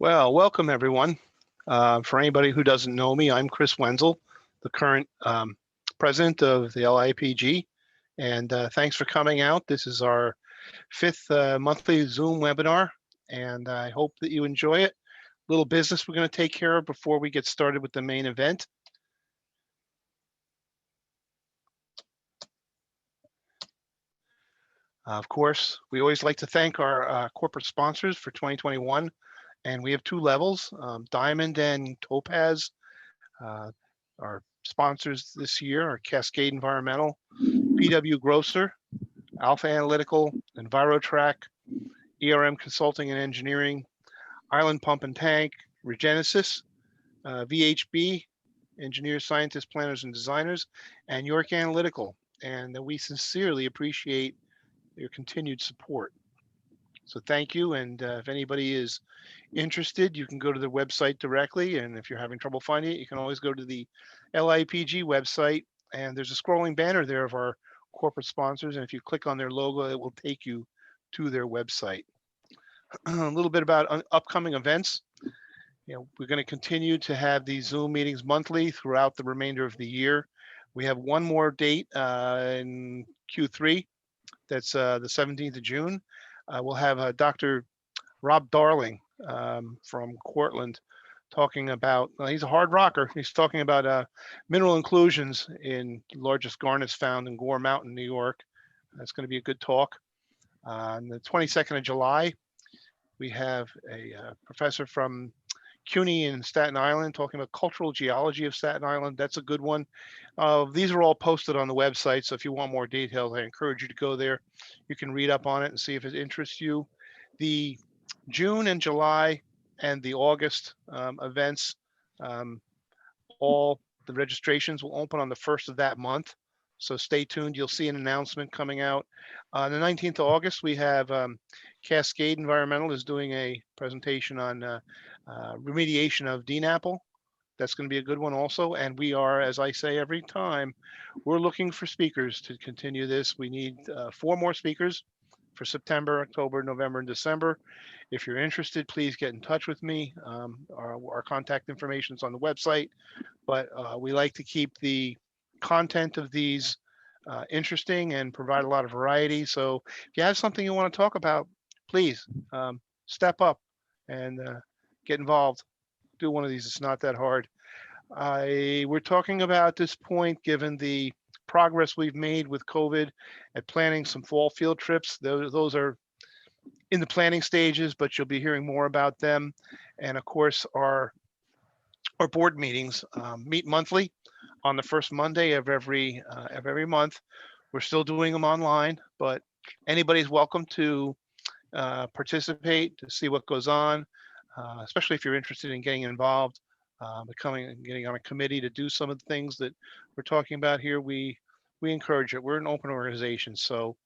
Well, welcome everyone. For anybody who doesn't know me, I'm Chris Wenzel, the current president of the LIAPG, and thanks for coming out. This is our fifth monthly Zoom webinar, and I hope that you enjoy it. Little business we're going to take care of before we get started with the main event. Of course, we always like to thank our corporate sponsors for 2021. And we have two levels, Diamond and Topaz. Our sponsors this year are Cascade Environmental, PW Grosser, Alpha Analytical, EnviroTrack, ERM Consulting and Engineering, Island Pump and Tank, Regenesis, VHB, Engineers, Scientists, Planners, and Designers, and York Analytical. And we sincerely appreciate your continued support. So thank you, and if anybody is interested, you can go to the website directly, and if you're having trouble finding it, you can always go to the LIAPG website, and there's a scrolling banner there of our corporate sponsors, and if you click on their logo, it will take you to their website. A little bit about upcoming events. We're going to continue to have these Zoom meetings monthly throughout the remainder of the year. We have one more date in Q3. That's the 17th of June. We'll have Dr. Rob Darling from Cortland talking about, he's a hard rocker. He's talking about mineral inclusions in the largest garnets found in Gore Mountain, New York. That's going to be a good talk. On the 22nd of July, we have a professor from CUNY in Staten Island talking about cultural geology of Staten Island. That's a good one. These are all posted on the website, so if you want more details, I encourage you to go there. You can read up on it and see if it interests you. The June and July and the August events, all the registrations will open on the 1st of that month. So stay tuned. You'll see an announcement coming out. On the 19th of August, we have Cascade Environmental is doing a presentation on remediation of DNAPL. That's going to be a good one also. And we are, as I say every time, we're looking for speakers to continue this. We need 4 more speakers for September, October, November, and December. If you're interested, please get in touch with me. Our contact information is on the website, but we like to keep the content of these interesting and provide a lot of variety. So if you have something you want to talk about, please step up and get involved. Do one of these. It's not that hard. We're talking about at this point, given the progress we've made with COVID, at planning some fall field trips. Those are in the planning stages, but you'll be hearing more about them. And of course, our board meetings meet monthly on the first Monday of every month. We're still doing them online, but anybody's welcome to participate, to see what goes on, especially if you're interested in getting involved, getting on a committee to do some of the things that we're talking about here. We encourage it. We're an open organization, so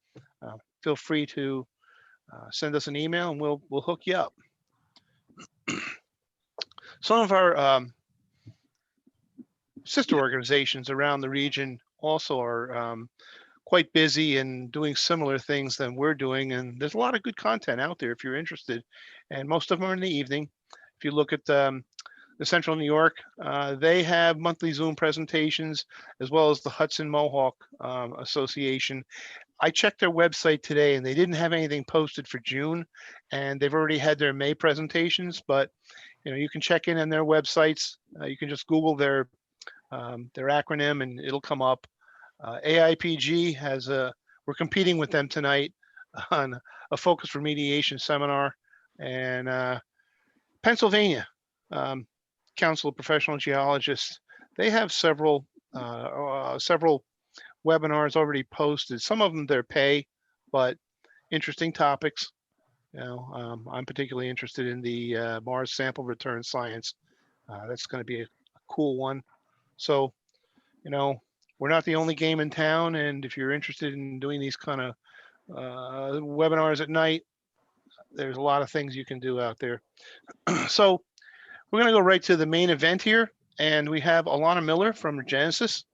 feel free to send us an email and we'll hook you up. Some of our sister organizations around the region also are quite busy and doing similar things than we're doing, and there's a lot of good content out there if you're interested, and most of them are in the evening. If you look at the Central New York, they have monthly Zoom presentations, as well as the Hudson Mohawk Association. I checked their website today and they didn't have anything posted for June, and they've already had their May presentations, but you can check in on their websites. You can just Google their acronym and it'll come up. AIPG has we're competing with them tonight on a focused remediation seminar, and Pennsylvania Council of Professional Geologists, they have several webinars already posted. Some of them they're pay, but interesting topics. I'm particularly interested in the Mars sample return science. That's going to be a cool one. So, we're not the only game in town, and if you're interested in doing these kind of webinars at night, there's a lot of things you can do out there. So we're going to go right to the main event here, and we have Alana Miller from Regenesis.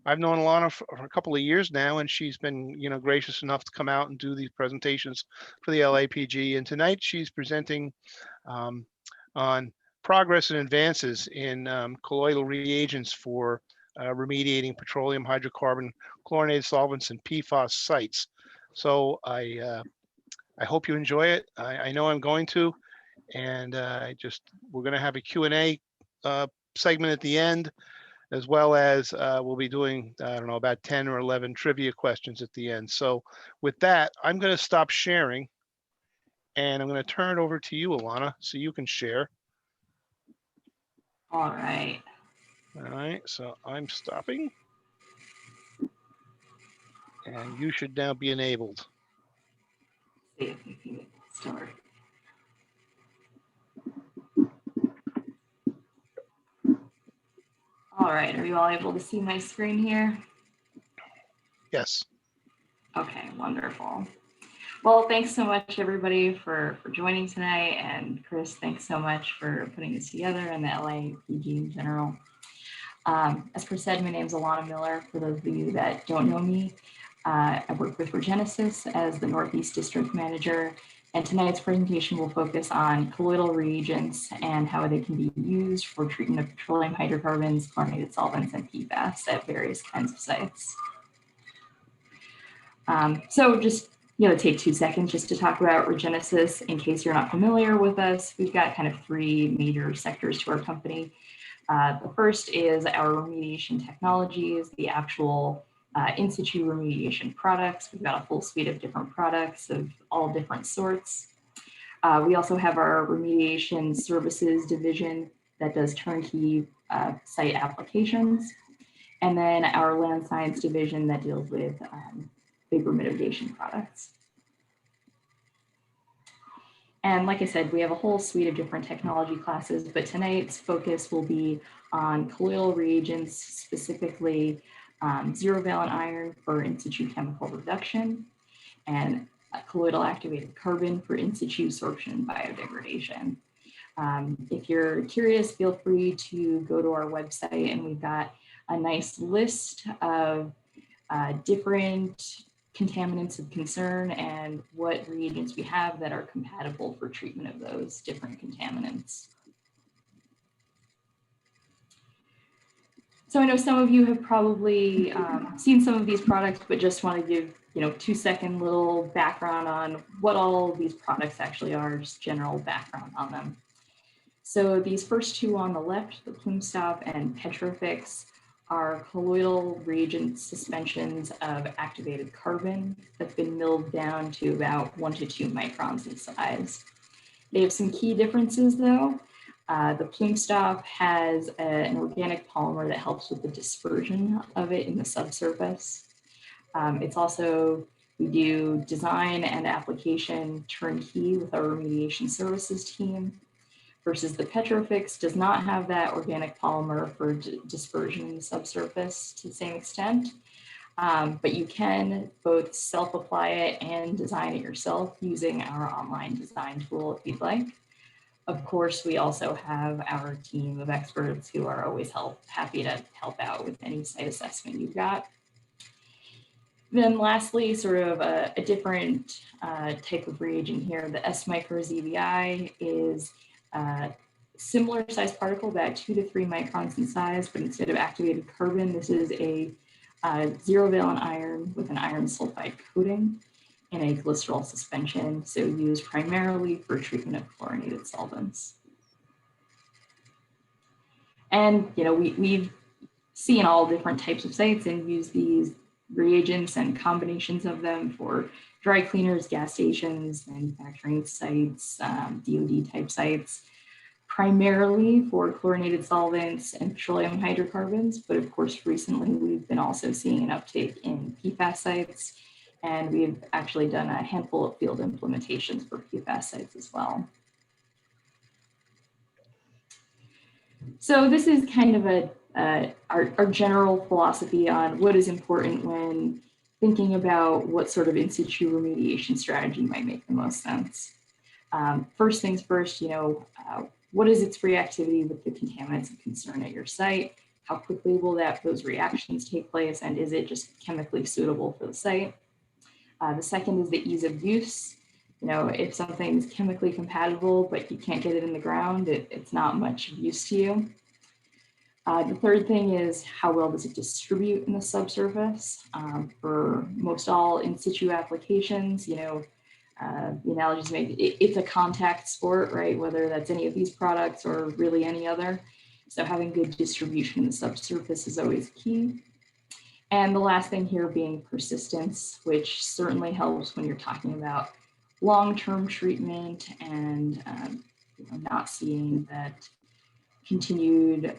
I've known Alana for a couple of years now, and she's been, gracious enough to come out and do these presentations for the LIAPG. And tonight she's presenting on progress and advances in colloidal reagents for remediating petroleum, hydrocarbon, chlorinated solvents, and PFAS sites. So I hope you enjoy it. I know I'm going to, and we're going to have a Q&A segment at the end, as well as we'll be doing, I don't know, about 10 or 11 trivia questions at the end. So with that, I'm going to stop sharing, and I'm going to turn it over to you, Alana, so you can share. All right. All right, so I'm stopping, and you should now be enabled. See if we can start. All right, are you all able to see my screen here? Yes. Okay, wonderful. Well, thanks so much, everybody, for joining tonight. And Chris, thanks so much for putting this together, and the LIAPG in general. As Chris said, my name is Alana Miller. For those of you that don't know me, I work with Regenesis as the Northeast District Manager. And tonight's presentation will focus on colloidal reagents and how they can be used for treatment of petroleum hydrocarbons, chlorinated solvents, and PFAS at various kinds of sites. So just take 2 seconds just to talk about Regenesis. In case you're not familiar with us, we've got kind of 3 major sectors to our company. The first is our remediation technologies, the actual in situ remediation products. We've got a full suite of different products of all different sorts. We also have our remediation services division that does turnkey site applications. And then our land science division that deals with vapor mitigation products. And like I said, we have a whole suite of different technology classes, but tonight's focus will be on colloidal reagents, specifically zero-valent iron for in situ chemical reduction, and colloidal activated carbon for in situ sorption and biodegradation. If you're curious, feel free to go to our website, and we've got a nice list of different contaminants of concern and what reagents we have that are compatible for treatment of those different contaminants. So I know some of you have probably seen some of these products, but just want to give 2-second little background on what all of these products actually are, just general background on them. So these first 2 on the left, the PlumeStop and Petrofix, are colloidal reagent suspensions of activated carbon that's been milled down to about 1 to 2 microns in size. They have some key differences though. The PlumeStop has an organic polymer that helps with the dispersion of it in the subsurface. It's also, we do design and application turnkey with our remediation services team, versus the Petrofix does not have that organic polymer for dispersion in the subsurface to the same extent, but you can both self-apply it and design it yourself using our online design tool if you'd like. Of course, we also have our team of experts who are always happy to help out with any site assessment you've got. Then lastly, sort of a different type of reagent here, the S-micro ZVI is similar size particle, about 2 to 3 microns in size, but instead of activated carbon, this is a zero-valent iron with an iron sulfide coating in a glycerol suspension, so used primarily for treatment of chlorinated solvents. And we've seen all different types of sites and use these reagents and combinations of them for dry cleaners, gas stations, manufacturing sites, DoD type sites, primarily for chlorinated solvents and petroleum hydrocarbons. But of course, recently we've been also seeing an uptake in PFAS sites, and we've actually done a handful of field implementations for PFAS sites as well. So this is kind of our general philosophy on what is important when thinking about what sort of in situ remediation strategy might make the most sense. First things first, what is its reactivity with the contaminants of concern at your site? How quickly will those reactions take place, and is it just chemically suitable for the site? The second is the ease of use. You know, if something's chemically compatible, but you can't get it in the ground, it's not much use to you. The third thing is how well does it distribute in the subsurface? For most all in situ applications, you know, the analogies made, it's a contact sport, right? Whether that's any of these products or really any other. So having good distribution in the subsurface is always key. And the last thing here being persistence, which certainly helps when you're talking about long-term treatment and you know, not seeing that continued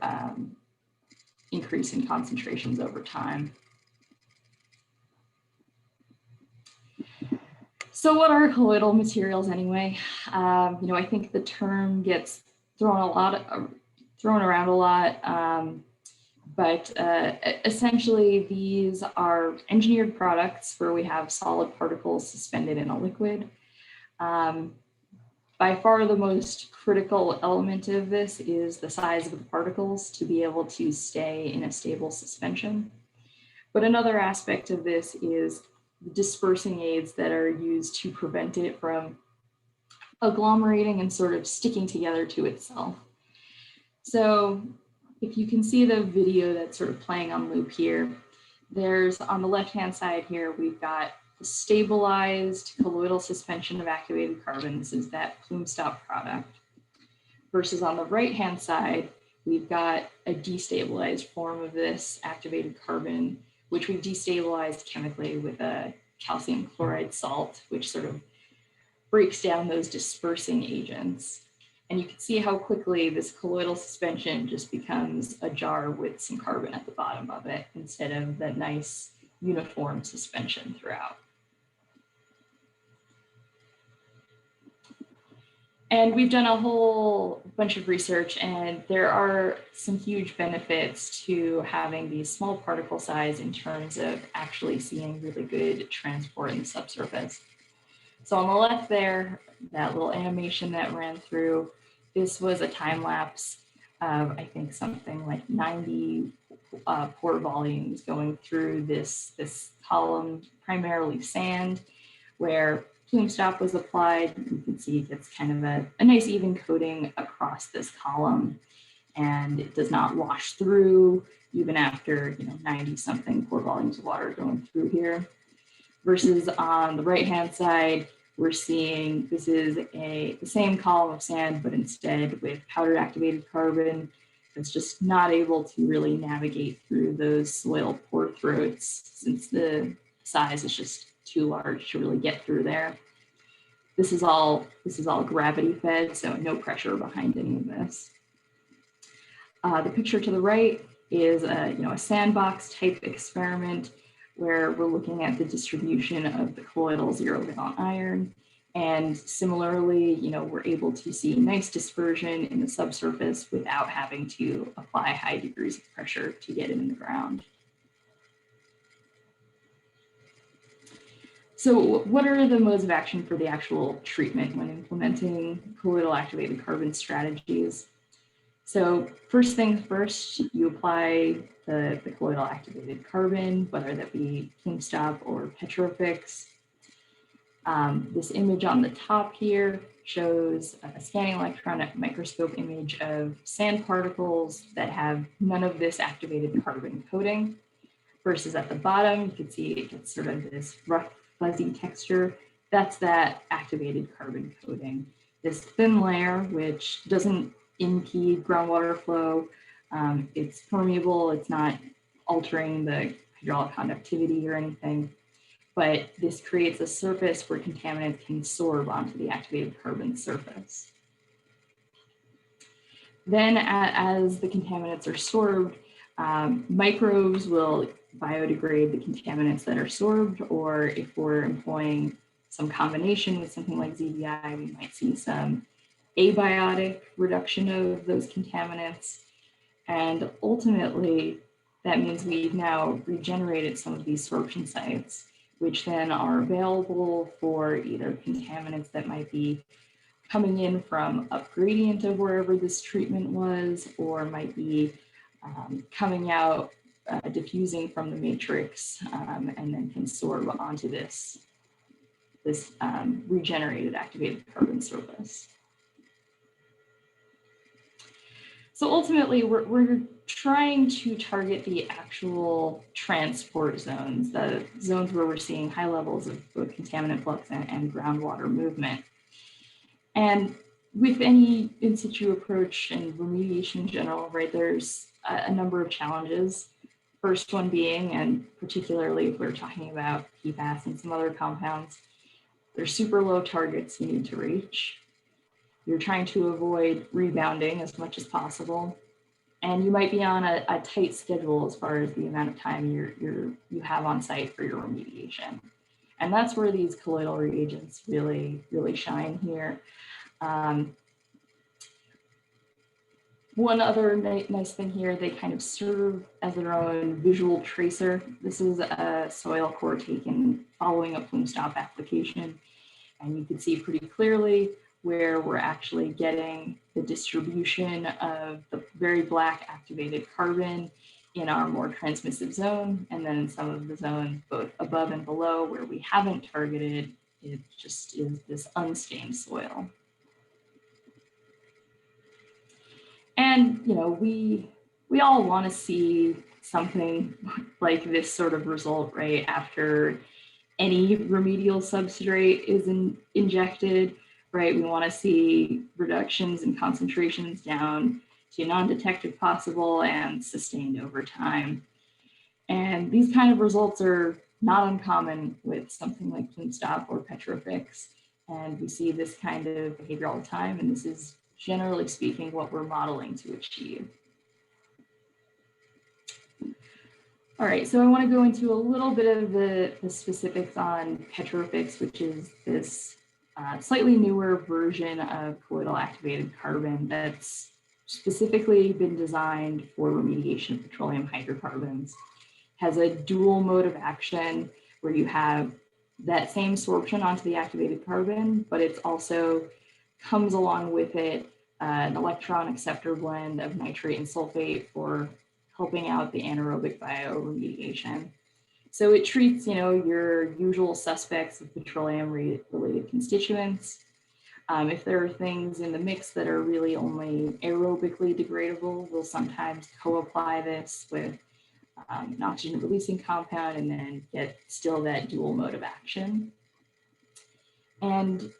increase in concentrations over time. So what are colloidal materials anyway? You know, I think the term gets thrown around a lot, but essentially these are engineered products where we have solid particles suspended in a liquid. By far the most critical element of this is the size of the particles to be able to stay in a stable suspension. But another aspect of this is the dispersing aids that are used to prevent it from agglomerating and sort of sticking together to itself. So if you can see the video that's sort of playing on loop here, there's on the left-hand side here, we've got the stabilized colloidal suspension of activated carbon. This is that PlumeStop product. Versus on the right-hand side, we've got a destabilized form of this activated carbon, which we've destabilized chemically with a calcium chloride salt, which sort of breaks down those dispersing agents. And you can see how quickly this colloidal suspension just becomes a jar with some carbon at the bottom of it instead of that nice uniform suspension throughout. And we've done a whole bunch of research, and there are some huge benefits to having these small particle size in terms of actually seeing really good transport in the subsurface. So on the left there, that little animation that ran through, this was a time lapse of, I think, something like 90 pore volumes going through this column, primarily sand, where PlumeStop was applied. You can see it gets kind of a nice even coating across this column, and it does not wash through even after 90 something pore volumes of water going through here. Versus on the right-hand side, we're seeing this is the same column of sand, but instead with powdered activated carbon that's just not able to really navigate through those soil pore throats since the size is just too large to really get through there. This is all gravity fed, so no pressure behind any of this. The picture to the right is a sandbox type experiment where we're looking at the distribution of the colloidal zero valent iron. And similarly, we're able to see nice dispersion in the subsurface without having to apply high degrees of pressure to get it in the ground. So what are the modes of action for the actual treatment when implementing colloidal activated carbon strategies? So first things first, you apply the colloidal activated carbon, whether that be PlumeStop or Petrofix. This image on the top here shows a scanning electron microscope image of sand particles that have none of this activated carbon coating. Versus at the bottom, you can see it gets sort of this rough, fuzzy texture. That's that activated carbon coating. This thin layer, which doesn't impede groundwater flow. It's permeable, it's not altering the hydraulic conductivity or anything, but this creates a surface where contaminants can sorb onto the activated carbon surface. Then as the contaminants are sorbed, microbes will biodegrade the contaminants that are sorbed, or if we're employing some combination with something like ZVI, we might see some abiotic reduction of those contaminants. And ultimately, that means we've now regenerated some of these sorption sites, which then are available for either contaminants that might be coming in from up gradient of wherever this treatment was, or might be coming out, diffusing from the matrix, and then can sorb onto this regenerated activated carbon surface. So ultimately, we're trying to target the actual transport zones, the zones where we're seeing high levels of both contaminant flux and groundwater movement. And with any in situ approach and remediation in general, right, there's a number of challenges. First one being, and particularly if we're talking about PFAS and some other compounds, there's super low targets you need to reach. You're trying to avoid rebounding as much as possible. And you might be on a tight schedule as far as the amount of time you have on site for your remediation. And that's where these colloidal reagents really shine here. One other nice thing here, they kind of serve as their own visual tracer. This is a soil core taken following a PlumeStop application. And you can see pretty clearly where we're actually getting the distribution of the very black activated carbon in our more transmissive zone, and then some of the zones both above and below where we haven't targeted, it just is this unstained soil. And you know, we all want to see something like this sort of result, right, after any remedial substrate is injected, right? We want to see reductions in concentrations down to non-detective possible and sustained over time. And these kind of results are not uncommon with something like PlumeStop or Petrofix. And we see this kind of behavior all the time. And this is, generally speaking, what we're modeling to achieve. All right, so I want to go into a little bit of the specifics on Petrofix, which is this slightly newer version of colloidal activated carbon that's specifically been designed for remediation of petroleum hydrocarbons. Has a dual mode of action where you have that same sorption onto the activated carbon, but it's also comes along with it an electron acceptor blend of nitrate and sulfate for helping out the anaerobic bioremediation. So it treats, you know, your usual suspects of petroleum-related constituents. If there are things in the mix that are really only aerobically degradable, we'll sometimes co-apply this with an oxygen-releasing compound and then get still that dual mode of action. And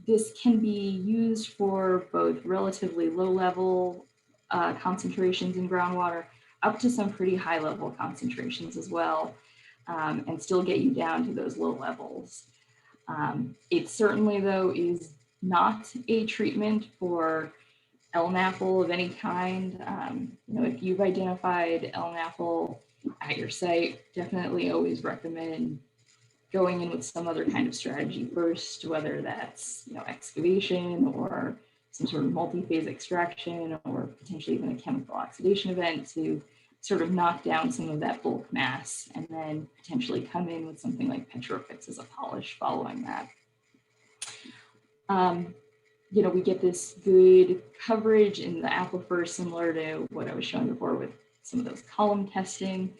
this can be used for both relatively low-level concentrations in groundwater up to some pretty high-level concentrations as well, and still get you down to those low levels. It certainly, though, is not a treatment for LNAFL of any kind. You know, if you've identified LNAFL at your site, definitely always recommend going in with some other kind of strategy first, whether that's, you know, excavation or some sort of multi-phase extraction or potentially even a chemical oxidation event to sort of knock down some of that bulk mass and then potentially come in with something like Petrofix as a polish following that. You know, we get this good coverage in the aquifer similar to what I was showing before with some of those column testing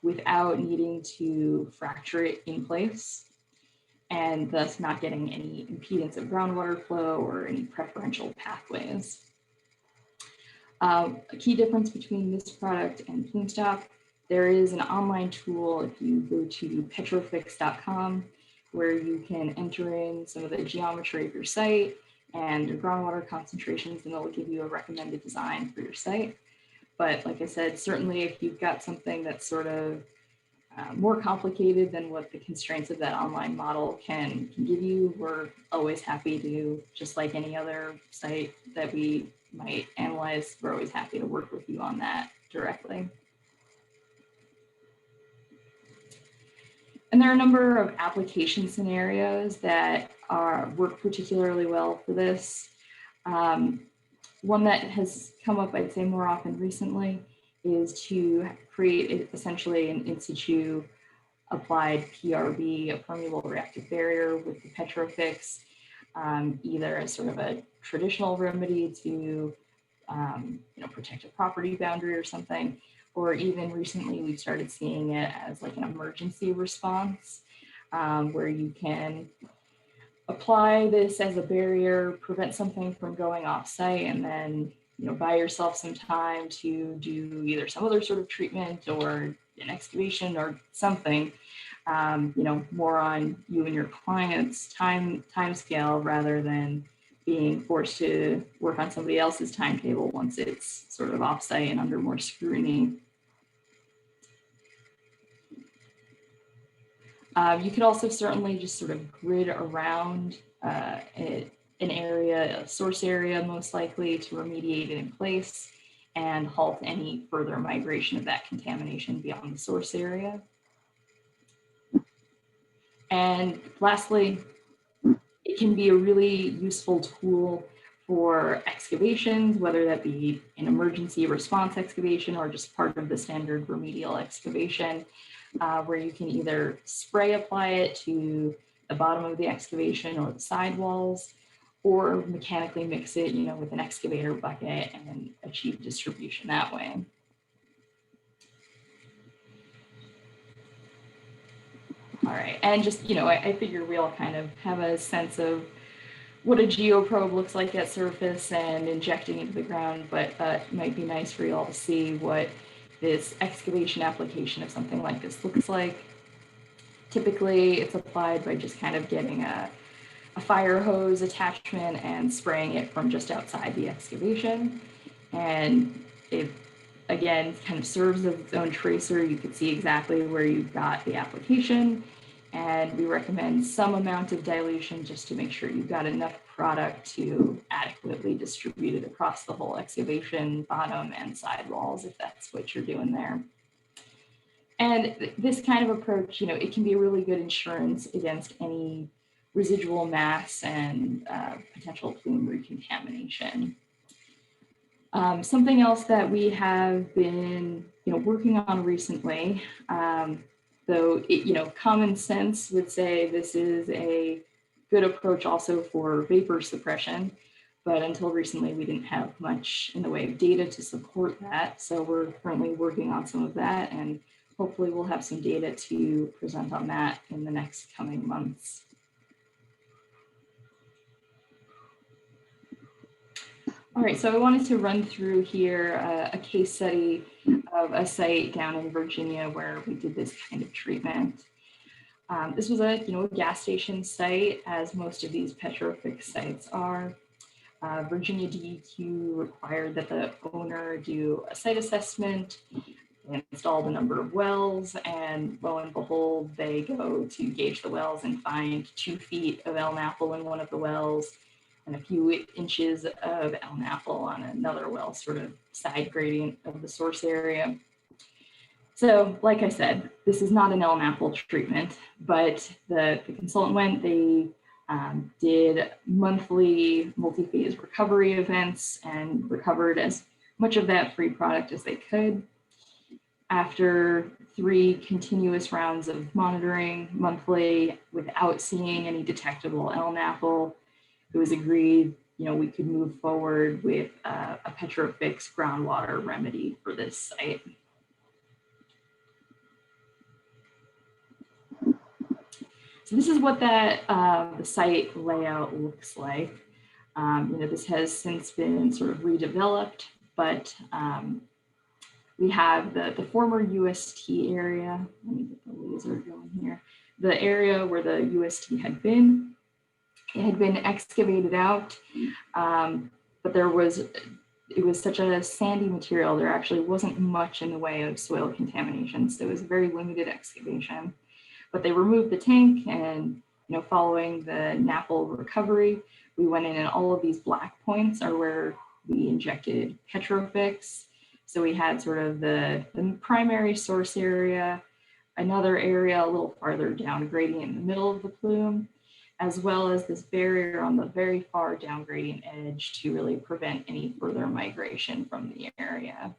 without needing to fracture it in place and thus not getting any impedance of groundwater flow or any preferential pathways. A key difference between this product and PlumeStop, there is an online tool if you go to petrofix.com where you can enter in some of the geometry of your site and your groundwater concentrations, and it'll give you a recommended design for your site. But like I said, certainly if you've got something that's sort of more complicated than what the constraints of that online model can give you, we're always happy to, just like any other site that we might analyze, we're always happy to work with you on that directly. And there are a number of application scenarios that work particularly well for this. One that has come up, I'd say, more often recently is to create essentially an in situ applied PRB, a permeable reactive barrier with the Petrofix, either as sort of a traditional remedy to protected property boundary or something, or even recently we've started seeing it as like an emergency response, where you can apply this as a barrier, prevent something from going off site, and then buy yourself some time to do either some other sort of treatment or an excavation or something, more on you and your client's time scale rather than being forced to work on somebody else's timetable once it's sort of offsite and under more scrutiny. You could also certainly just sort of grid around an area, a source area most likely, to remediate it in place and halt any further migration of that contamination beyond the source area. And lastly, it can be a really useful tool for excavations, whether that be an emergency response excavation or just part of the standard remedial excavation, where you can either spray apply it to the bottom of the excavation or the sidewalls, or mechanically mix it, with an excavator bucket and achieve distribution that way. All right, and just, I figure we all kind of have a sense of what a geoprobe looks like at surface and injecting into the ground, but it might be nice for you all to see what this excavation application of something like this looks like. Typically, it's applied by just kind of getting a fire hose attachment and spraying it from just outside the excavation. And it, again, kind of serves as its own tracer. You can see exactly where you've got the application. And we recommend some amount of dilution just to make sure you've got enough product to adequately distribute it across the whole excavation, bottom and side walls, if that's what you're doing there. And this kind of approach, it can be a really good insurance against any residual mass and potential plume recontamination. Something else that we have been, working on recently, though common sense would say this is a good approach also for vapor suppression, but until recently we didn't have much in the way of data to support that. So we're currently working on some of that, and hopefully we'll have some data to present on that in the next coming months. All right, so I wanted to run through here a case study of a site down in Virginia where we did this kind of treatment. This was a gas station site, as most of these Petrofix sites are. Virginia DEQ required that the owner do a site assessment, install the number of wells, and lo and behold, they go to gauge the wells and find 2 feet of LNAPL in one of the wells and a few inches of LNAPL on another well, sort of side gradient of the source area. So, like I said, this is not an LNAPL treatment, but the consultant went, they did monthly multi-phase recovery events and recovered as much of that free product as they could. After 3 continuous rounds of monitoring monthly without seeing any detectable LNAPL, it was agreed, we could move forward with a Petrofix groundwater remedy for this site. So this is what that the site layout looks like. This has since been sort of redeveloped, but we have the former UST area. Let me get the laser going here. The area where the UST had been. It had been excavated out, but it was such a sandy material, there actually wasn't much in the way of soil contamination. So it was a very limited excavation. But they removed the tank, and following the NAPL recovery, we went in, and all of these black points are where we injected Petrofix. So we had sort of the primary source area, another area a little farther down gradient in the middle of the plume, as well as this barrier on the very far down gradient edge to really prevent any further migration from the area.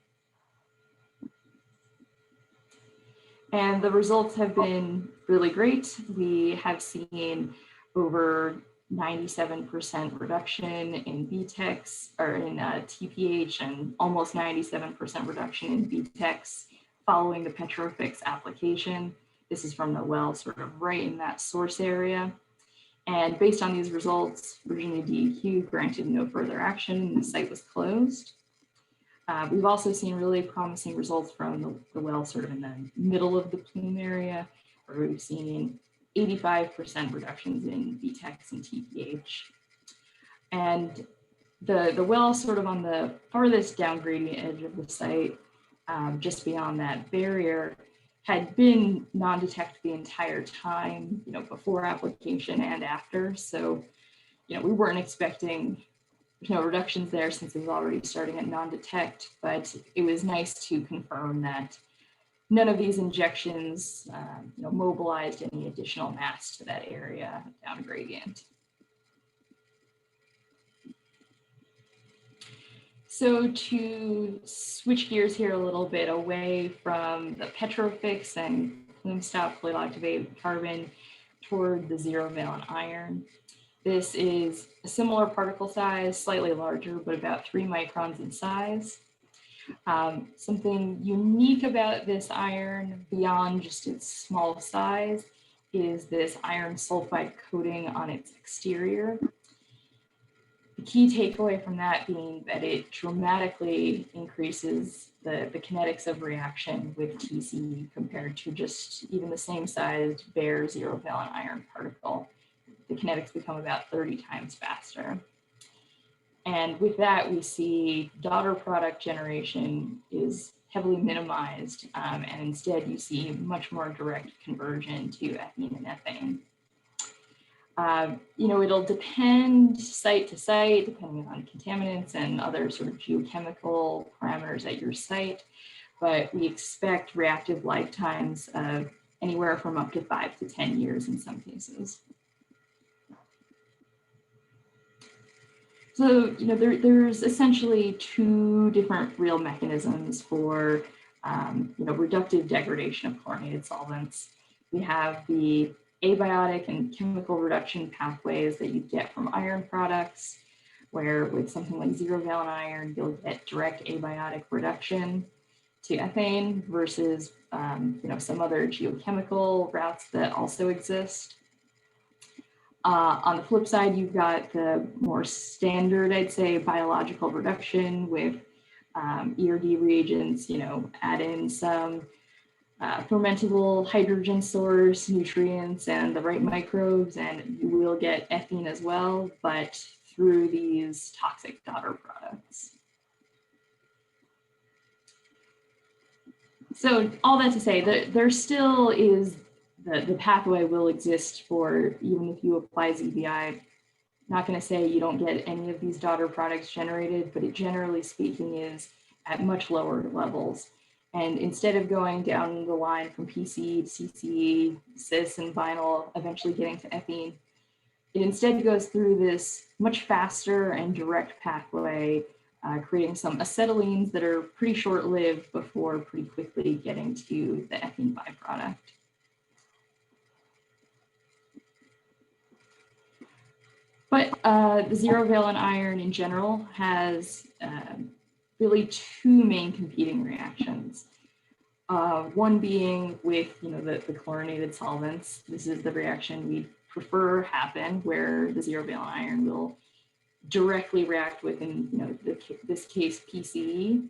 And the results have been really great. We have seen over 97% reduction in BTEX or in TPH, and almost 97% reduction in BTEX following the Petrofix application. This is from the well sort of right in that source area. And based on these results, Virginia DEQ granted no further action and the site was closed. We've also seen really promising results from the well sort of in the middle of the plume area, where we've seen 85% reductions in BTEX and TPH. And the well sort of on the farthest down gradient edge of the site, just beyond that barrier, had been non-detect the entire time, before application and after. So, we weren't expecting, reductions there since it was already starting at non-detect, but it was nice to confirm that none of these injections, mobilized any additional mass to that area down gradient. So to switch gears here a little bit away from the Petrofix and PlumeStop colloidal activated carbon toward the zero valent iron. This is a similar particle size, slightly larger, but about 3 microns in size. Something unique about this iron beyond just its small size is this iron sulfide coating on its exterior. The key takeaway from that being that it dramatically increases the kinetics of reaction with TC compared to just even the same sized bare zero valent iron particle. The kinetics become about 30 times faster. And with that, we see daughter product generation is heavily minimized, and instead you see much more direct conversion to ethene and ethane. It'll depend site to site, depending on contaminants and other sort of geochemical parameters at your site, but we expect reactive lifetimes of anywhere from up to 5 to 10 years in some cases. So, there's essentially 2 different real mechanisms for, reductive degradation of chlorinated solvents. We have the abiotic and chemical reduction pathways that you get from iron products, where with something like zero valent iron, you'll get direct abiotic reduction to ethane versus, some other geochemical routes that also exist. On the flip side, you've got the more standard, I'd say, biological reduction with ERD reagents, add in some fermentable hydrogen source, nutrients, and the right microbes, and you will get ethene as well, but through these toxic daughter products. So all that to say that there still is the pathway will exist for even if you apply ZVI. Not going to say you don't get any of these daughter products generated, but it generally speaking is at much lower levels. And instead of going down the line from PCE to CCE, cis and vinyl, eventually getting to ethene, it instead goes through this much faster and direct pathway, creating some acetylenes that are pretty short-lived before pretty quickly getting to the ethene byproduct. But the zero valent iron in general has really 2 main competing reactions. One being with the chlorinated solvents. This is the reaction we prefer happen, where the zero valent iron will directly react with, in this case, PCE.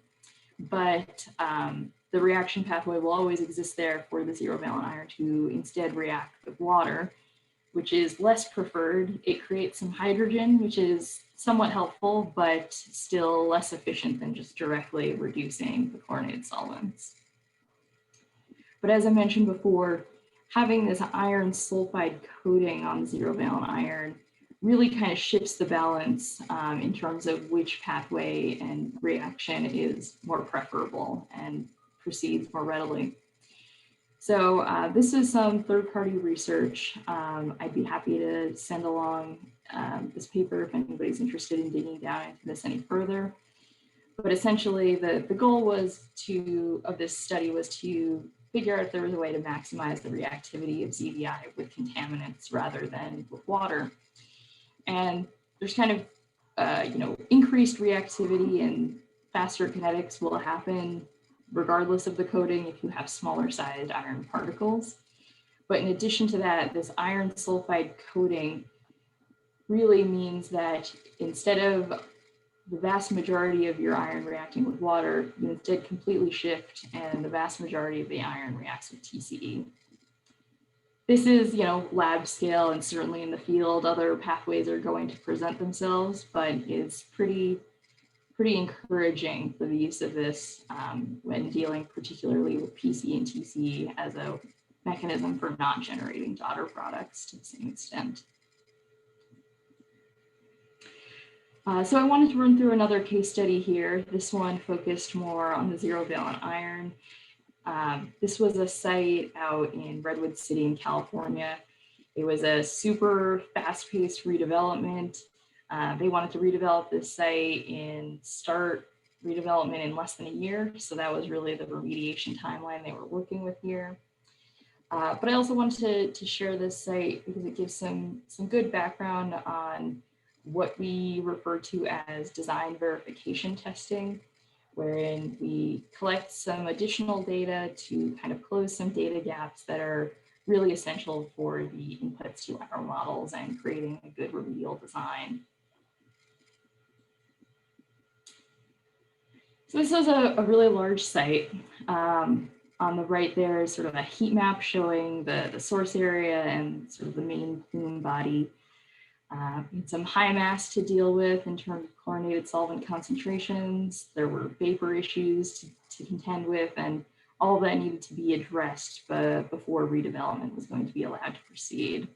But the reaction pathway will always exist there for the zero valent iron to instead react with water, which is less preferred. It creates some hydrogen, which is somewhat helpful, but still less efficient than just directly reducing the chlorinated solvents. But as I mentioned before, having this iron sulfide coating on zero valent iron really kind of shifts the balance in terms of which pathway and reaction is more preferable and proceeds more readily. So this is some third-party research. I'd be happy to send along this paper if anybody's interested in digging down into this any further. But essentially, the goal of this study was to figure out if there was a way to maximize the reactivity of ZVI with contaminants rather than with water. And there's kind of, increased reactivity and faster kinetics will happen regardless of the coating if you have smaller sized iron particles. But in addition to that, this iron sulfide coating really means that instead of the vast majority of your iron reacting with water, you instead completely shift and the vast majority of the iron reacts with TCE. This is, lab scale, and certainly in the field, other pathways are going to present themselves, but it's pretty encouraging for the use of this when dealing particularly with PC and TCE as a mechanism for not generating daughter products to the same extent. So I wanted to run through another case study here. This one focused more on the zero valent iron. This was a site out in Redwood City in California. It was a super fast-paced redevelopment. They wanted to redevelop this site and start redevelopment in less than a year. So that was really the remediation timeline they were working with here. But I also wanted to share this site because it gives some good background on what we refer to as design verification testing, wherein we collect some additional data to kind of close some data gaps that are really essential for the inputs to our models and creating a good remedial design. So this is a really large site. On the right there is sort of a heat map showing the source area and sort of the main plume body. Some high mass to deal with in terms of chlorinated solvent concentrations. There were vapor issues to contend with, and all of that needed to be addressed before redevelopment was going to be allowed to proceed.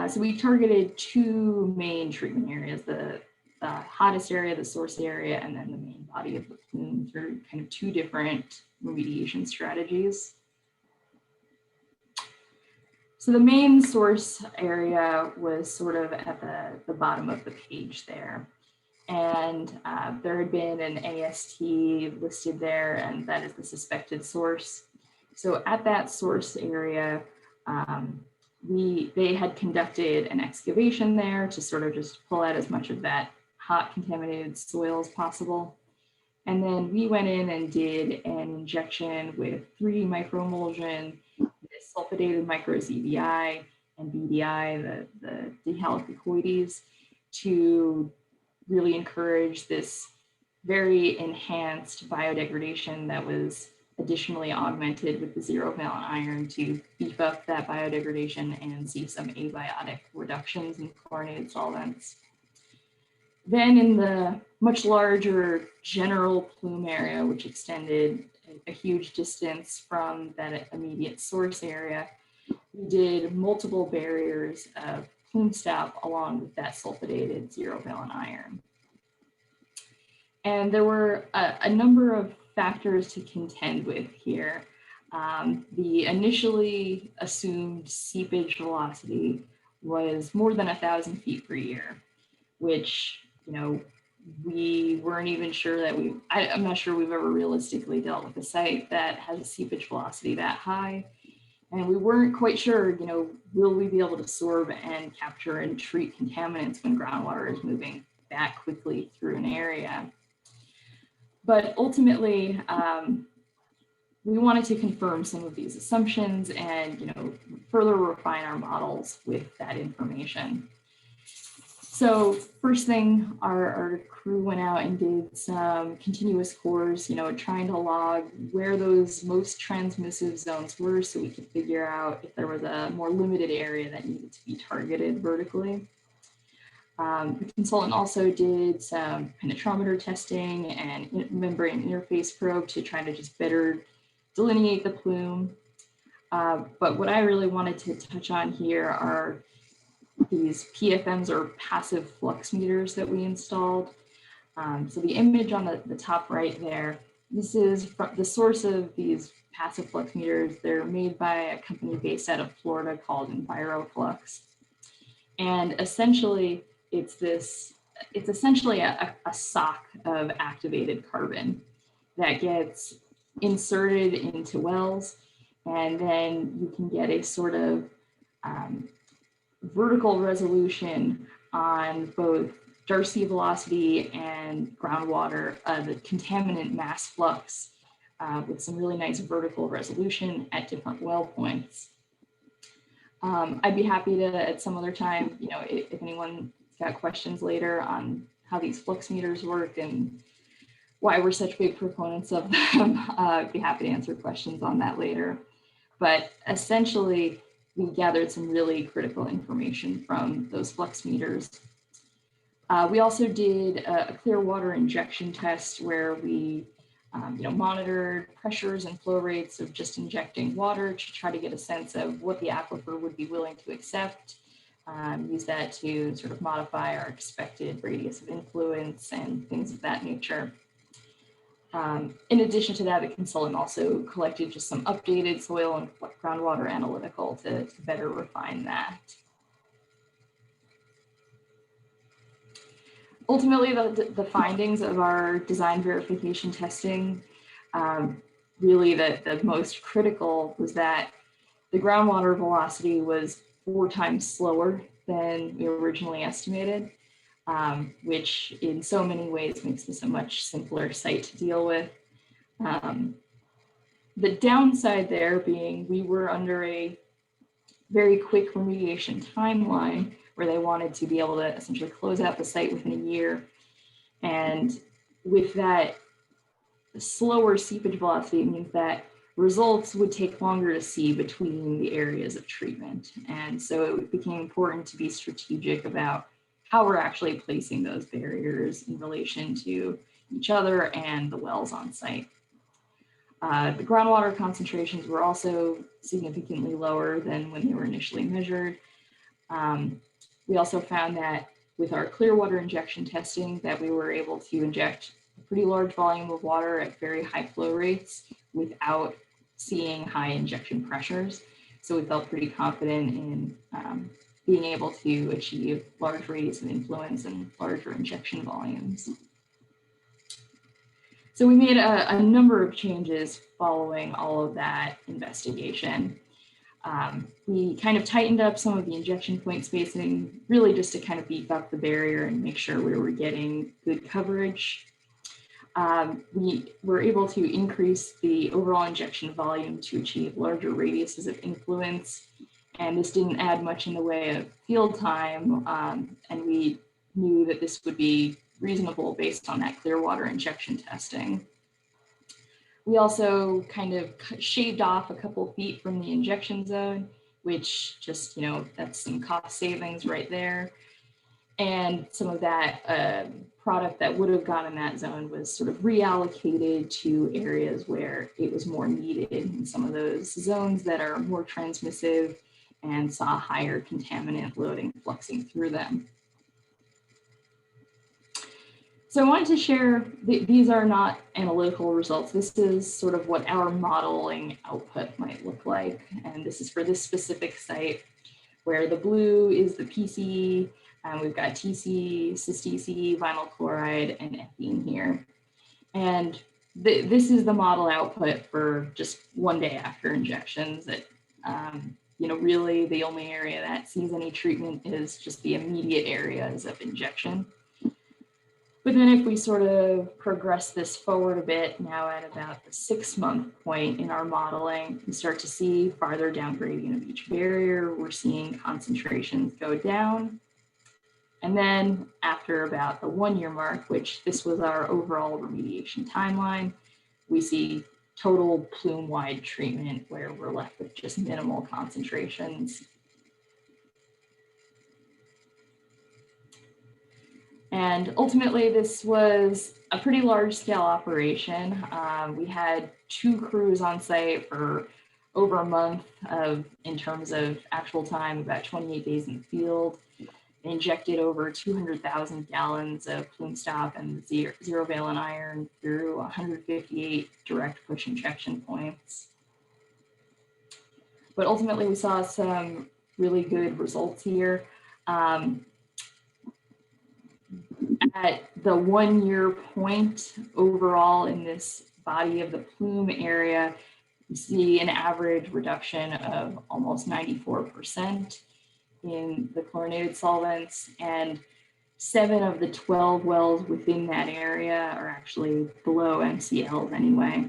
So we targeted two main treatment areas, the hottest area, the source area, and then the main body of the plume through kind of two different remediation strategies. So the main source area was sort of at the bottom of the page there. And there had been an AST listed there, and that is the suspected source. So at that source area, they had conducted an excavation there to sort of just pull out as much of that hot contaminated soil as possible. And then we went in and did an injection with 3 microemulsion, sulfadated micro-ZBI and BDI, the dihalocoides, to really encourage this very enhanced biodegradation that was additionally augmented with the zero valent iron to beef up that biodegradation and see some abiotic reductions in chlorinated solvents. Then in the much larger general plume area, which extended a huge distance from that immediate source area, we did multiple barriers of PlumeStop along with that sulfadated zero valent iron. And there were a number of factors to contend with here. The initially assumed seepage velocity was more than 1,000 feet per year, which, we weren't even sure that I'm not sure we've ever realistically dealt with a site that has a seepage velocity that high. And we weren't quite sure, will we be able to sorb and capture and treat contaminants when groundwater is moving that quickly through an area? But ultimately, we wanted to confirm some of these assumptions and, further refine our models with that information. So first thing, our crew went out and did some continuous cores, trying to log where those most transmissive zones were so we could figure out if there was a more limited area that needed to be targeted vertically. The consultant also did some penetrometer testing and membrane interface probe to try to just better delineate the plume. But what I really wanted to touch on here are these PFMs, or passive flux meters, that we installed. So the image on the top right there, this is the source of these passive flux meters. They're made by a company based out of Florida called EnviroFlux. And essentially, it's essentially a sock of activated carbon that gets inserted into wells, and then you can get a sort of vertical resolution on both Darcy velocity and groundwater, the contaminant mass flux, with some really nice vertical resolution at different well points. I'd be happy to, at some other time, if anyone's got questions later on how these flux meters work and why we're such big proponents of them, I'd be happy to answer questions on that later. But essentially, we gathered some really critical information from those flux meters. We also did a clear water injection test where we monitored pressures and flow rates of just injecting water to try to get a sense of what the aquifer would be willing to accept. Use that to sort of modify our expected radius of influence and things of that nature. In addition to that, the consultant also collected just some updated soil and groundwater analytical to better refine that. Ultimately, the findings of our design verification testing, really the most critical was that the groundwater velocity was 4 times slower than we originally estimated, which in so many ways makes this a much simpler site to deal with. The downside there being we were under a very quick remediation timeline where they wanted to be able to essentially close out the site within a year. And with that slower seepage velocity, it means that results would take longer to see between the areas of treatment. And so it became important to be strategic about how we're actually placing those barriers in relation to each other and the wells on site. The groundwater concentrations were also significantly lower than when they were initially measured. We also found that with our clear water injection testing that we were able to inject a pretty large volume of water at very high flow rates without seeing high injection pressures. So we felt pretty confident in being able to achieve large radius of influence and larger injection volumes. So we made a number of changes following all of that investigation. We kind of tightened up some of the injection point spacing, really just to kind of beef up the barrier and make sure we were getting good coverage. We were able to increase the overall injection volume to achieve larger radiuses of influence, and this didn't add much in the way of field time, and we knew that this would be reasonable based on that clear water injection testing. We also kind of shaved off a couple feet from the injection zone, which just, that's some cost savings right there. And some of that product that would have gone in that zone was sort of reallocated to areas where it was more needed in some of those zones that are more transmissive and saw higher contaminant loading fluxing through them. So I wanted to share, these are not analytical results. This is sort of what our modeling output might look like. And this is for this specific site where the blue is the PCE, and we've got TC, cis-TC, vinyl chloride, and ethene here. And this is the model output for just one day after injections. That, really the only area that sees any treatment is just the immediate areas of injection. But then if we sort of progress this forward a bit, now at about the 6-month point in our modeling, we start to see farther down gradient of each barrier. We're seeing concentrations go down. And then after about the 1-year mark, which this was our overall remediation timeline, we see total plume-wide treatment where we're left with just minimal concentrations. And ultimately, this was a pretty large scale operation. We had 2 crews on site for over a month in terms of actual time, about 28 days in the field. They injected over 200,000 gallons of PlumeStop and zero valent iron through 158 direct push injection points. But ultimately, we saw some really good results here. At the 1-year point overall in this body of the plume area, you see an average reduction of almost 94%. in the chlorinated solvents, and 7 of the 12 wells within that area are actually below MCLs anyway.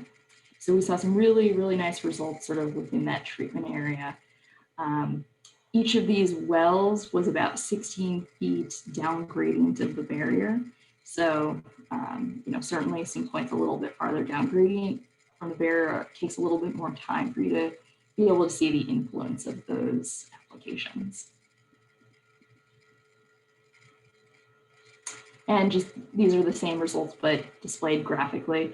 So we saw some really, really nice results sort of within that treatment area. Each of these wells was about 16 feet down gradient of the barrier. So, certainly some points a little bit farther down gradient from the barrier. It takes a little bit more time for you to be able to see the influence of those applications. And just these are the same results, but displayed graphically.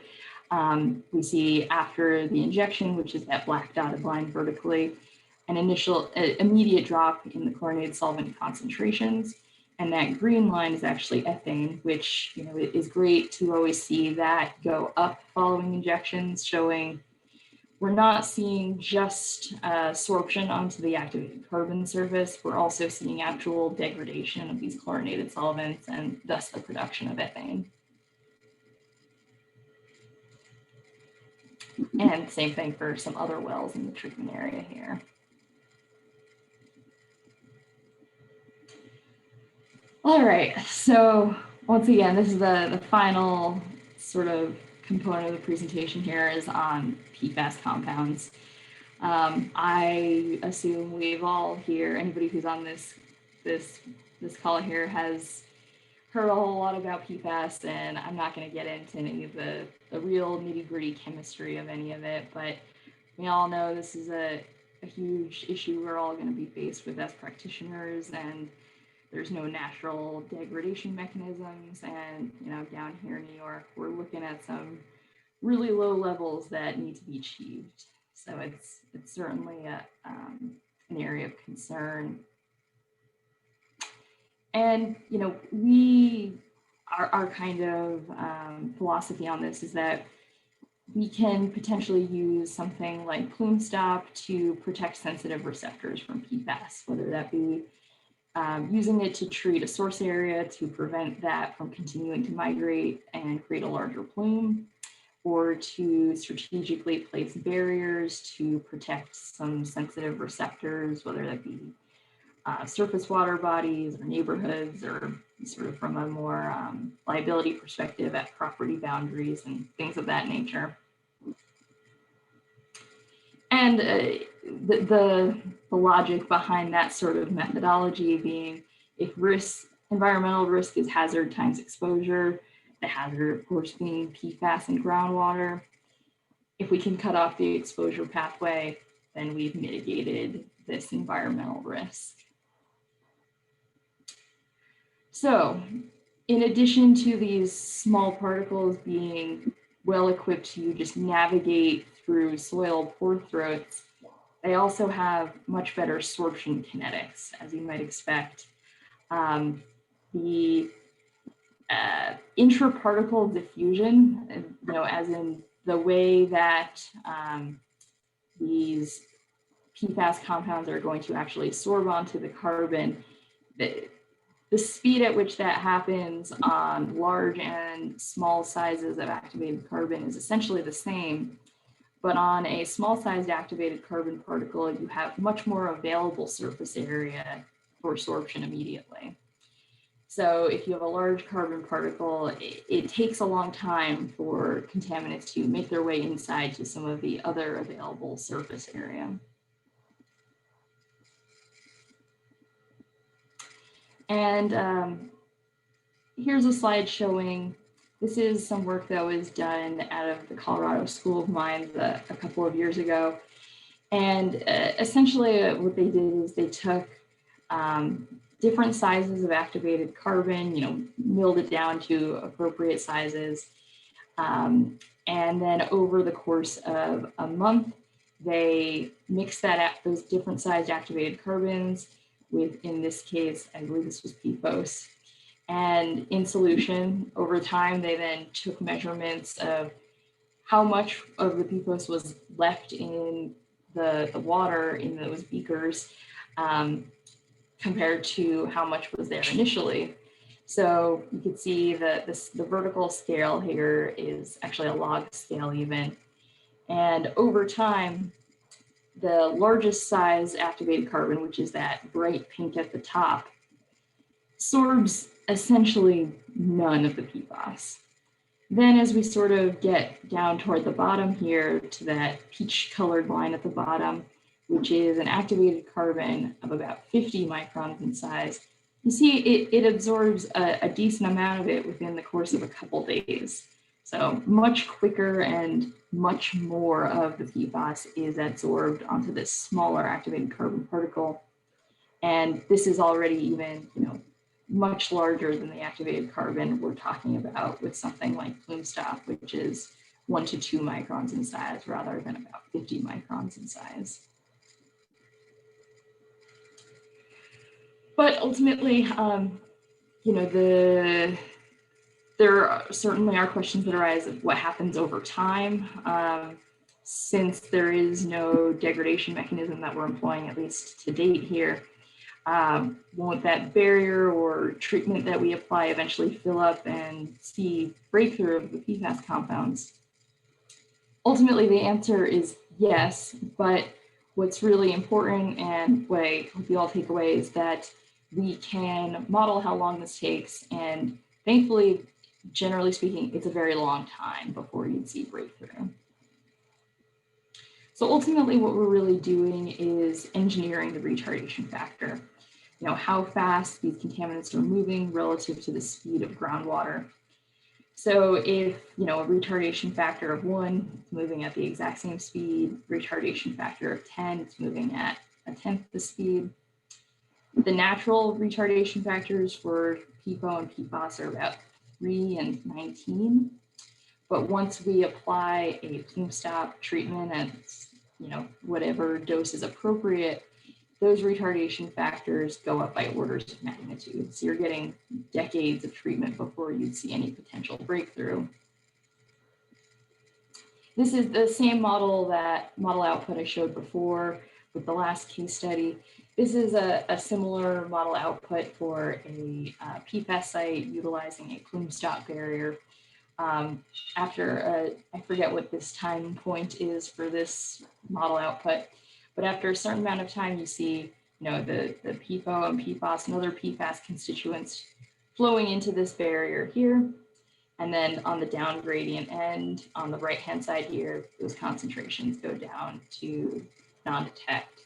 We see after the injection, which is that black dotted line vertically, an immediate drop in the chlorinated solvent concentrations. And that green line is actually ethane, which is great to always see that go up following injections, showing we're not seeing just sorption onto the activated carbon surface. We're also seeing actual degradation of these chlorinated solvents and thus the production of ethane. And same thing for some other wells in the treatment area here. All right, so once again, this is the final sort of component of the presentation here is on PFAS compounds. I assume we've all here, anybody who's on this call here has heard a whole lot about PFAS, and I'm not going to get into any of the real nitty-gritty chemistry of any of it, but we all know this is a huge issue we're all going to be faced with as practitioners, and there's no natural degradation mechanisms. And down here in New York, we're looking at some really low levels that need to be achieved. So it's certainly an area of concern. And our kind of philosophy on this is that we can potentially use something like PlumeStop to protect sensitive receptors from PFAS, whether that be using it to treat a source area to prevent that from continuing to migrate and create a larger plume, or to strategically place barriers to protect some sensitive receptors, whether that be surface water bodies or neighborhoods, or sort of from a more liability perspective at property boundaries and things of that nature. And the logic behind that sort of methodology being, if environmental risk is hazard times exposure, the hazard of course being PFAS and groundwater, if we can cut off the exposure pathway, then we've mitigated this environmental risk. So in addition to these small particles being well equipped to just navigate through soil pore throats, they also have much better sorption kinetics, as you might expect. The intraparticle diffusion, as in the way that these PFAS compounds are going to actually sorb onto the carbon, the speed at which that happens on large and small sizes of activated carbon is essentially the same. But on a small sized activated carbon particle, you have much more available surface area for sorption immediately. So if you have a large carbon particle, it takes a long time for contaminants to make their way inside to some of the other available surface area. And here's a slide showing, this is some work that was done out of the Colorado School of Mines a couple of years ago. And essentially what they did is they took different sizes of activated carbon, milled it down to appropriate sizes. And then over the course of a month, they mixed those different sized activated carbons with, in this case, I believe this was PFOS. And in solution, over time, they then took measurements of how much of the PFOS was left in the water in those beakers compared to how much was there initially. So you can see that the vertical scale here is actually a log scale even. And over time, the largest size activated carbon, which is that bright pink at the top, sorbs essentially none of the PFAS. Then as we sort of get down toward the bottom here to that peach colored line at the bottom, which is an activated carbon of about 50 microns in size, you see it absorbs a decent amount of it within the course of a couple days. So much quicker and much more of the PFAS is absorbed onto this smaller activated carbon particle. And this is already even, much larger than the activated carbon we're talking about with something like PlumeStop, which is 1 to 2 microns in size rather than about 50 microns in size. But ultimately, there certainly are questions that arise of what happens over time. Since there is no degradation mechanism that we're employing, at least to date here, won't that barrier or treatment that we apply eventually fill up and see breakthrough of the PFAS compounds? Ultimately, the answer is yes, but what's really important and what I hope you all take away is that we can model how long this takes, and thankfully, generally speaking, it's a very long time before you'd see breakthrough. So ultimately, what we're really doing is engineering the retardation factor. How fast these contaminants are moving relative to the speed of groundwater. So if, a retardation factor of 1 is moving at the exact same speed, retardation factor of 10 is moving at 1/10 the speed. The natural retardation factors for PFOA and PFAS are about 3 and 19. But once we apply a PlumeStop treatment at, whatever dose is appropriate, those retardation factors go up by orders of magnitude. So you're getting decades of treatment before you'd see any potential breakthrough. This is the same model output I showed before with the last case study. This is a similar model output for a PFAS site utilizing a PlumeStop barrier. After, I forget what this time point is for this model output, but after a certain amount of time, you see, the PFOA and PFAS and other PFAS constituents flowing into this barrier here. And then on the down gradient end, on the right-hand side here, those concentrations go down to non-detect.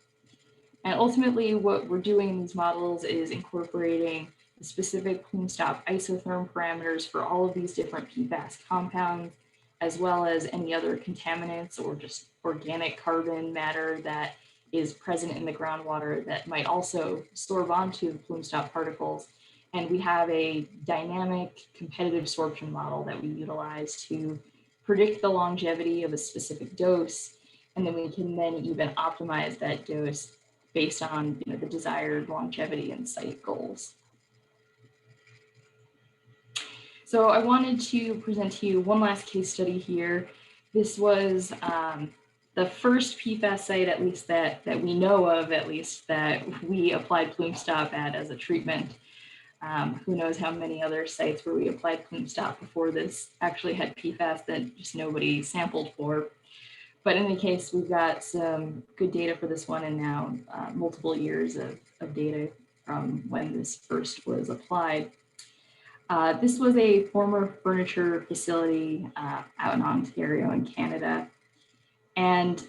And ultimately, what we're doing in these models is incorporating the specific PlumeStop isotherm parameters for all of these different PFAS compounds, as well as any other contaminants or just organic carbon matter that is present in the groundwater that might also sorb onto the PlumeStop particles. And we have a dynamic competitive sorption model that we utilize to predict the longevity of a specific dose. And then we can then even optimize that dose based on the desired longevity and site goals. So I wanted to present to you one last case study here. This was the first PFAS site, at least that we know of, at least that we applied PlumeStop at as a treatment. Who knows how many other sites where we applied PlumeStop before this actually had PFAS that just nobody sampled for. But in any case, we've got some good data for this one, and now multiple years of data from when this first was applied. This was a former furniture facility out in Ontario in Canada. And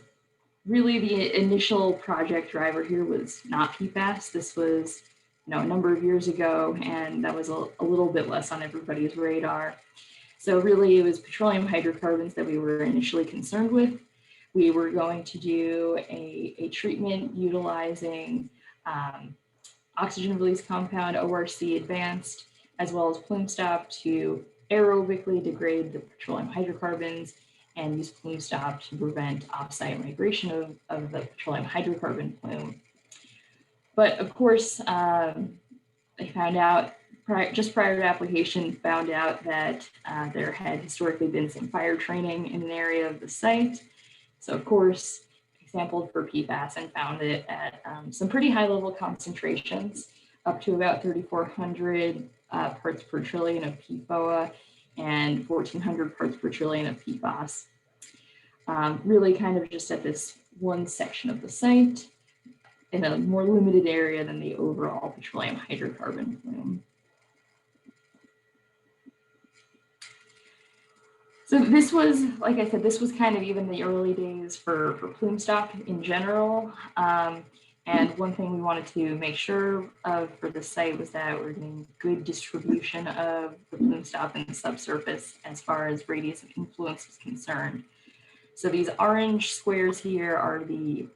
really the initial project driver here was not PFAS. This was a number of years ago, and that was a little bit less on everybody's radar. So really it was petroleum hydrocarbons that we were initially concerned with. We were going to do a treatment utilizing oxygen release compound, ORC advanced, as well as PlumeStop to aerobically degrade the petroleum hydrocarbons and use PlumeStop to prevent offsite migration of the petroleum hydrocarbon plume. But of course, they found out just prior to application, found out that there had historically been some fire training in an area of the site. So of course, I sampled for PFAS and found it at some pretty high level concentrations, up to about 3,400 parts per trillion of PFOA and 1,400 parts per trillion of PFAS. Really kind of just at this one section of the site in a more limited area than the overall petroleum hydrocarbon plume. So this was, like I said, this was kind of even the early days for PlumeStop in general. And one thing we wanted to make sure of for the site was that we're getting good distribution of the PlumeStop in the subsurface as far as radius of influence is concerned. So these orange squares here are the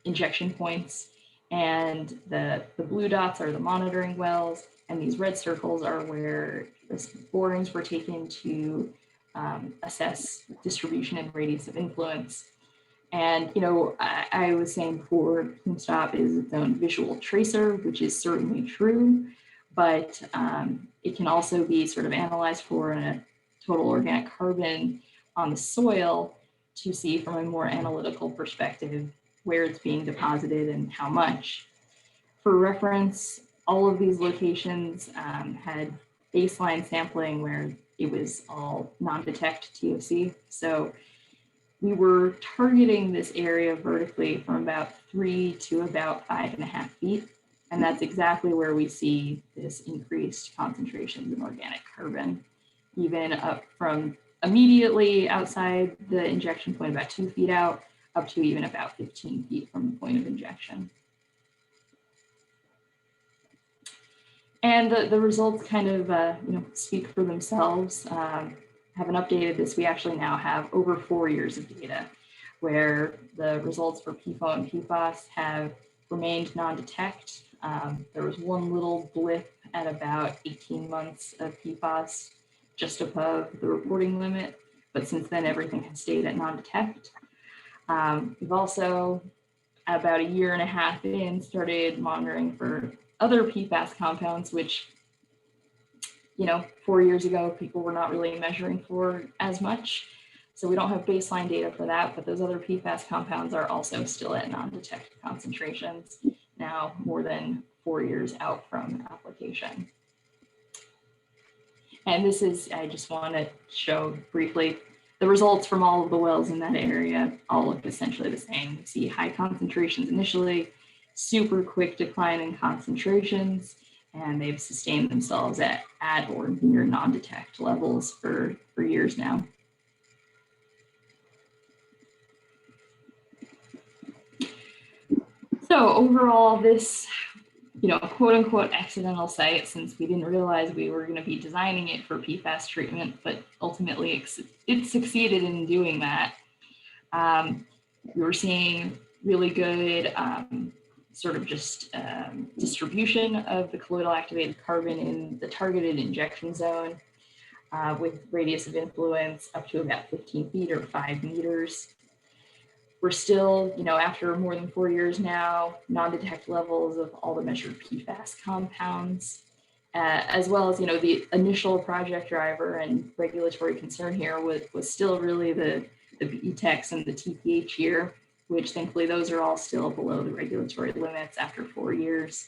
injection points, and the blue dots are the monitoring wells, and these red circles are where the borings were taken to assess distribution and radius of influence. And, you know, I was saying before, PlumeStop is its own visual tracer, which is certainly true, but it can also be sort of analyzed for a total organic carbon on the soil to see from a more analytical perspective where it's being deposited and how much. For reference, all of these locations had baseline sampling where it was all non-detect TOC. So we were targeting this area vertically from about 3 to about 5.5 feet. And that's exactly where we see this increased concentrations in organic carbon, even up from immediately outside the injection point, about 2 feet out, up to even about 15 feet from the point of injection. And the results kind of speak for themselves. Haven't updated this. We actually now have over 4 years of data where the results for PFOA and PFAS have remained non-detect. There was one little blip at about 18 months of PFAS just above the reporting limit, but since then everything has stayed at non-detect. We've also, about 1.5 years in, started monitoring for other PFAS compounds, which, you know, 4 years ago, people were not really measuring for as much. So we don't have baseline data for that, but those other PFAS compounds are also still at non-detect concentrations, now more than 4 years out from application. And this is, I just want to show briefly, the results from all of the wells in that area all look essentially the same. You see high concentrations initially, super quick decline in concentrations, and they've sustained themselves at or near non-detect levels for years now. So overall, this, you know, quote unquote accidental site, since we didn't realize we were going to be designing it for PFAS treatment, but ultimately it succeeded in doing that. We were seeing really good sort of just distribution of the colloidal activated carbon in the targeted injection zone with radius of influence up to about 15 feet or 5 meters. We're still, you know, after more than 4 years now, non-detect levels of all the measured PFAS compounds, as well as, you know, the initial project driver and regulatory concern here was still really the BTEX and the TPH here, which thankfully those are all still below the regulatory limits after 4 years.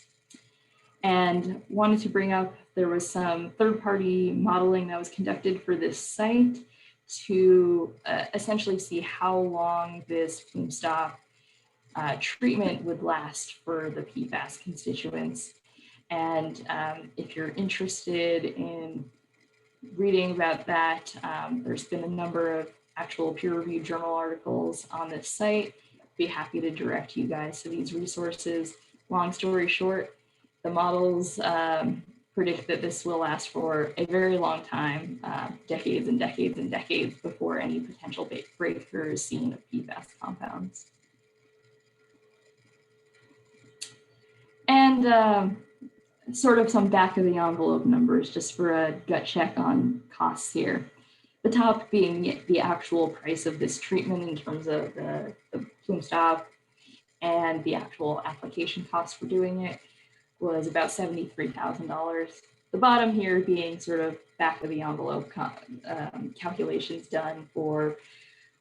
And wanted to bring up, there was some third-party modeling that was conducted for this site to essentially see how long this PlumeStop treatment would last for the PFAS constituents. And if you're interested in reading about that, there's been a number of actual peer-reviewed journal articles on this site. Be happy to direct you guys to these resources. Long story short, the models predict that this will last for a very long time, decades and decades and decades before any potential breakthrough is seen of PFAS compounds. And sort of some back of the envelope numbers just for a gut check on costs here. The top being the actual price of this treatment in terms of the PlumeStop, and the actual application cost for doing it was about $73,000. The bottom here being sort of back of the envelope calculations done for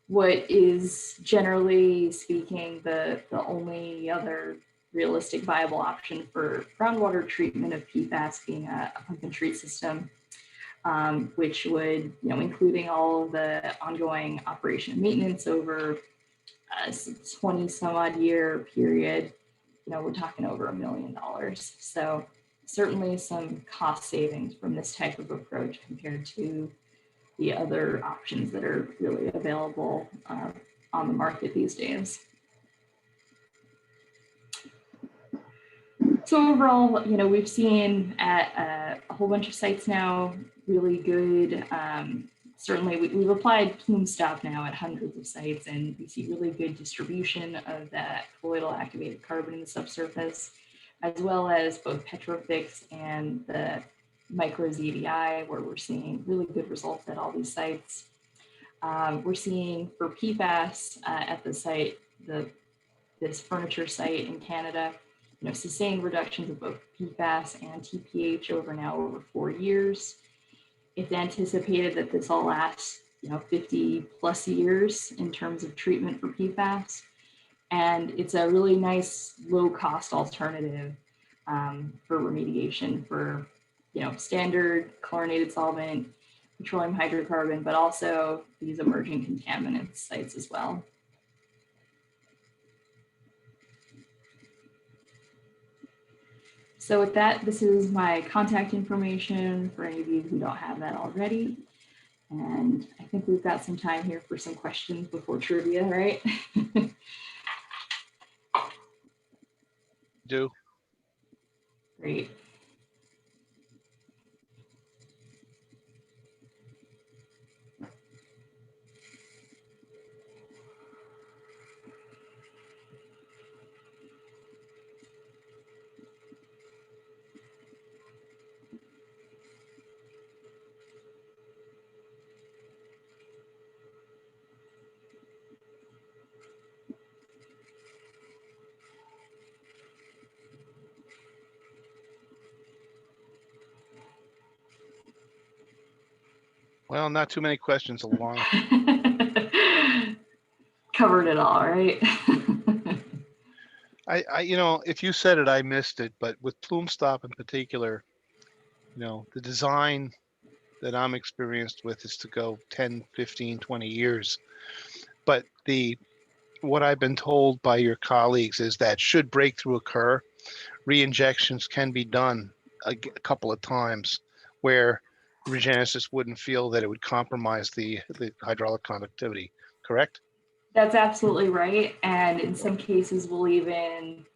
what is, generally speaking, the only other realistic viable option for groundwater treatment of PFAS being a pump and treat system, which would, you know, including all of the ongoing operation and maintenance over 20 some odd year period, we're talking over $1 million. So certainly some cost savings from this type of approach compared to the other options that are really available on the market these days. So overall, we've seen at a whole bunch of sites now really good. Certainly, we've applied PlumeStop now at hundreds of sites, and we see really good distribution of that colloidal activated carbon in the subsurface, as well as both Petrofix and the micro-ZDI, where we're seeing really good results at all these sites. We're seeing for PFAS at the site, this furniture site in Canada, sustained reductions of both PFAS and TPH over 4 years. It's anticipated that this will last, 50 plus years in terms of treatment for PFAS. And it's a really nice low cost alternative for remediation for, standard chlorinated solvent, petroleum hydrocarbon, but also these emerging contaminant sites as well. So with that, this is my contact information for any of you who don't have that already. And I think we've got some time here for some questions before trivia, right? Do. Great. Well, not too many questions, Alana. Covered it all, right? If you said it, I missed it. But with PlumeStop in particular, the design that I'm experienced with is to go 10, 15, 20 years. But what I've been told by your colleagues is that should breakthrough occur, re-injections can be done a couple of times where Regenesis wouldn't feel that it would compromise the hydraulic conductivity, correct? That's absolutely right. And in some cases, we'll even,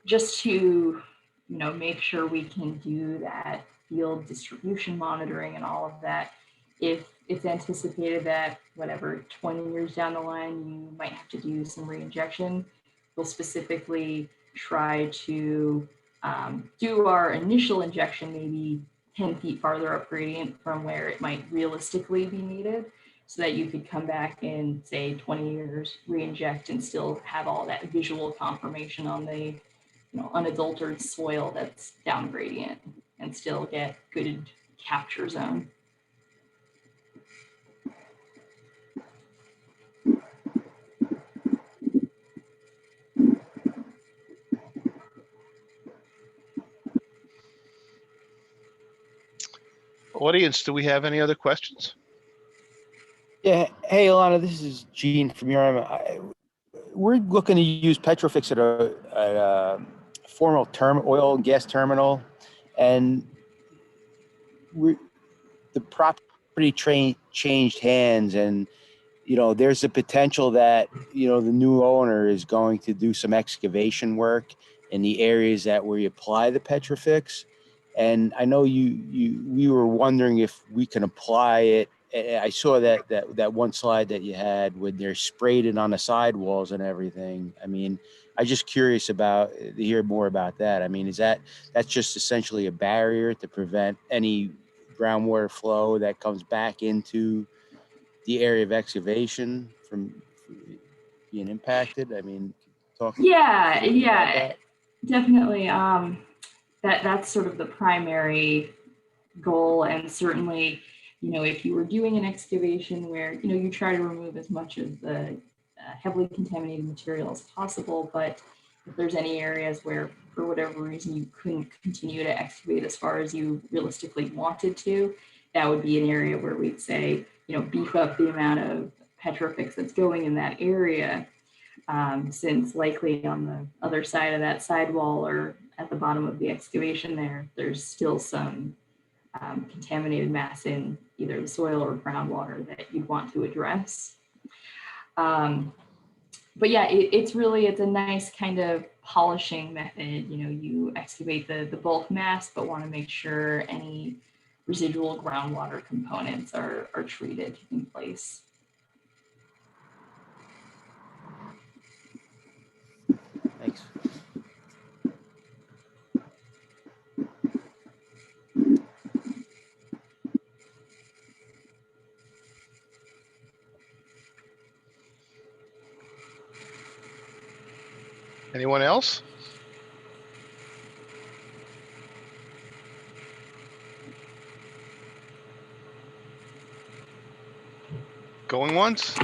just to, make sure we can do that field distribution monitoring and all of that, if it's anticipated that 20 years down the line, you might have to do some re-injection, we'll specifically try to do our initial injection maybe 10 feet farther up gradient from where it might realistically be needed, so that you could come back in, say, 20 years, re-inject, and still have all that visual confirmation on the unadulterated soil that's down gradient, and still get good capture zone. Audience, do we have any other questions? Yeah. Hey, Alana, this is Gene from URM. We're looking to use Petrofix at a formal oil and gas terminal, and the property changed hands, and there's a potential that the new owner is going to do some excavation work in the areas that where you apply the Petrofix. And I know we were wondering if we can apply it. I saw that one slide that you had where they're sprayed it on the sidewalls and everything. I mean, I'm just curious to hear more about that. I mean, that's just essentially a barrier to prevent any groundwater flow that comes back into the area of excavation from being impacted? I mean, talk. Yeah, definitely. That's sort of the primary goal, and certainly, if you were doing an excavation where you try to remove as much of the heavily contaminated material as possible, but if there's any areas where for whatever reason you couldn't continue to excavate as far as you realistically wanted to, that would be an area where we'd say beef up the amount of Petrofix that's going in that area. since likely on the other side of that sidewall or at the bottom of the excavation there's still some contaminated mass in either the soil or groundwater that you'd want to address. But yeah, it's a nice kind of polishing method. You know, you excavate the bulk mass, but want to make sure any residual groundwater components are treated in place. Thanks. Anyone else? Going once?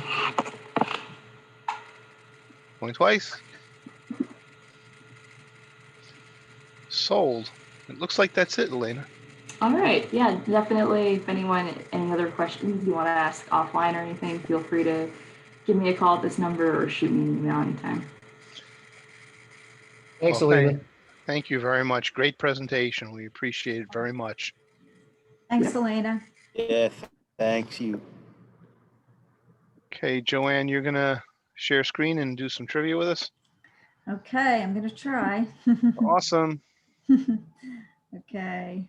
Going twice? Sold. It looks like that's it, Elena. All right, yeah, definitely. If anyone, any other questions you want to ask offline or anything, feel free to give me a call at this number or shoot me an email anytime. Thanks, Well, Alina. Thank you very much. Great presentation. We appreciate it very much. Thanks, Elena. Yeah, thanks you. Okay, Joanne, you're gonna share screen and do some trivia with us? Okay, I'm going to try. Awesome. Okay.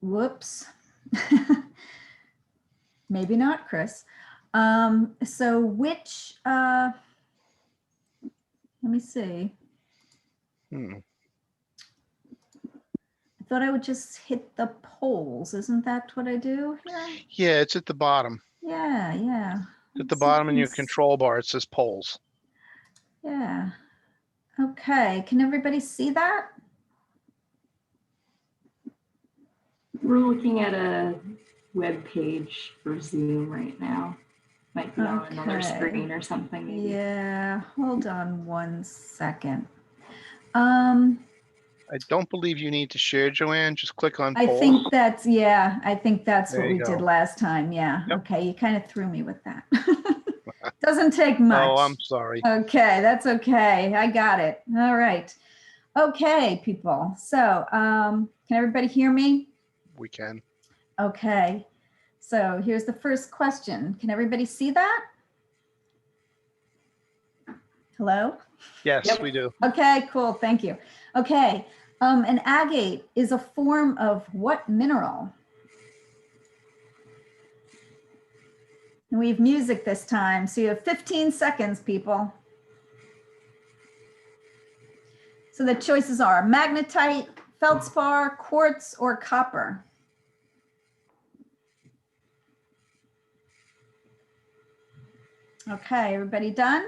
Whoops. Maybe not, Chris. So which, let me see. Hmm. I thought I would just hit the poles. Isn't that what I do here? Yeah, it's at the bottom. Yeah, yeah. At the See if bottom in I your can control bar, it says polls. Yeah. Okay, can everybody see that? We're looking at a web page for Zoom right now. Might be on another Okay. screen or something. Maybe. Yeah, hold on one second. I don't believe you need to share, Joanne. Just click on I polls. think that's, yeah, I think that's There what you we did go. last time. Yeah. Yep. Okay, you kind of threw me with that. Doesn't take Oh, much. I'm sorry. Okay, that's okay. I got it. All right. Okay, people. So, can everybody hear me? We can. Okay. So here's the first question. Can everybody see that? Hello? Yes, Yep. we do. Okay, cool. Thank you. Okay. An agate is a form of what mineral? And we have music this time, so you have 15 seconds, people. So the choices are magnetite, feldspar, quartz, or copper. Okay, everybody done?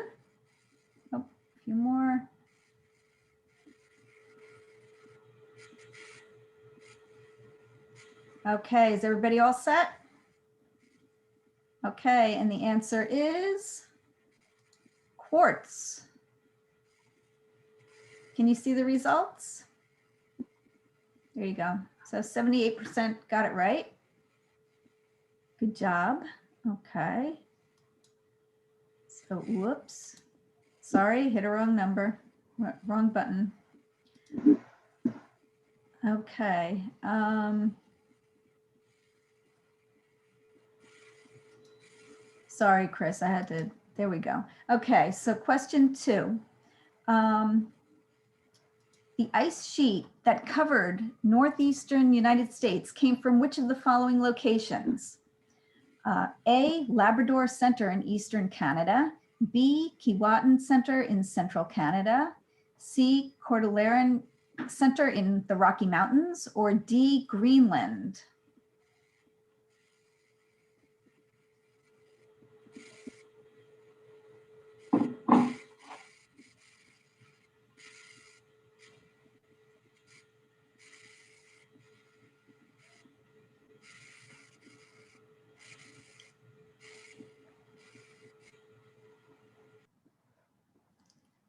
Oh, a few more. Okay, is everybody all set? Okay, and the answer is quartz. Can you see the results? There you go. So 78% got it right. Good job. Okay. So, whoops. Sorry, hit a wrong number, wrong button. Okay. Sorry, Chris, I had to, there we go. Okay, so question 2. The ice sheet that covered northeastern United States came from which of the following locations? A, Labrador Center in eastern Canada, B, Keewatin Center in central Canada, C, Cordilleran Center in the Rocky Mountains, or D, Greenland?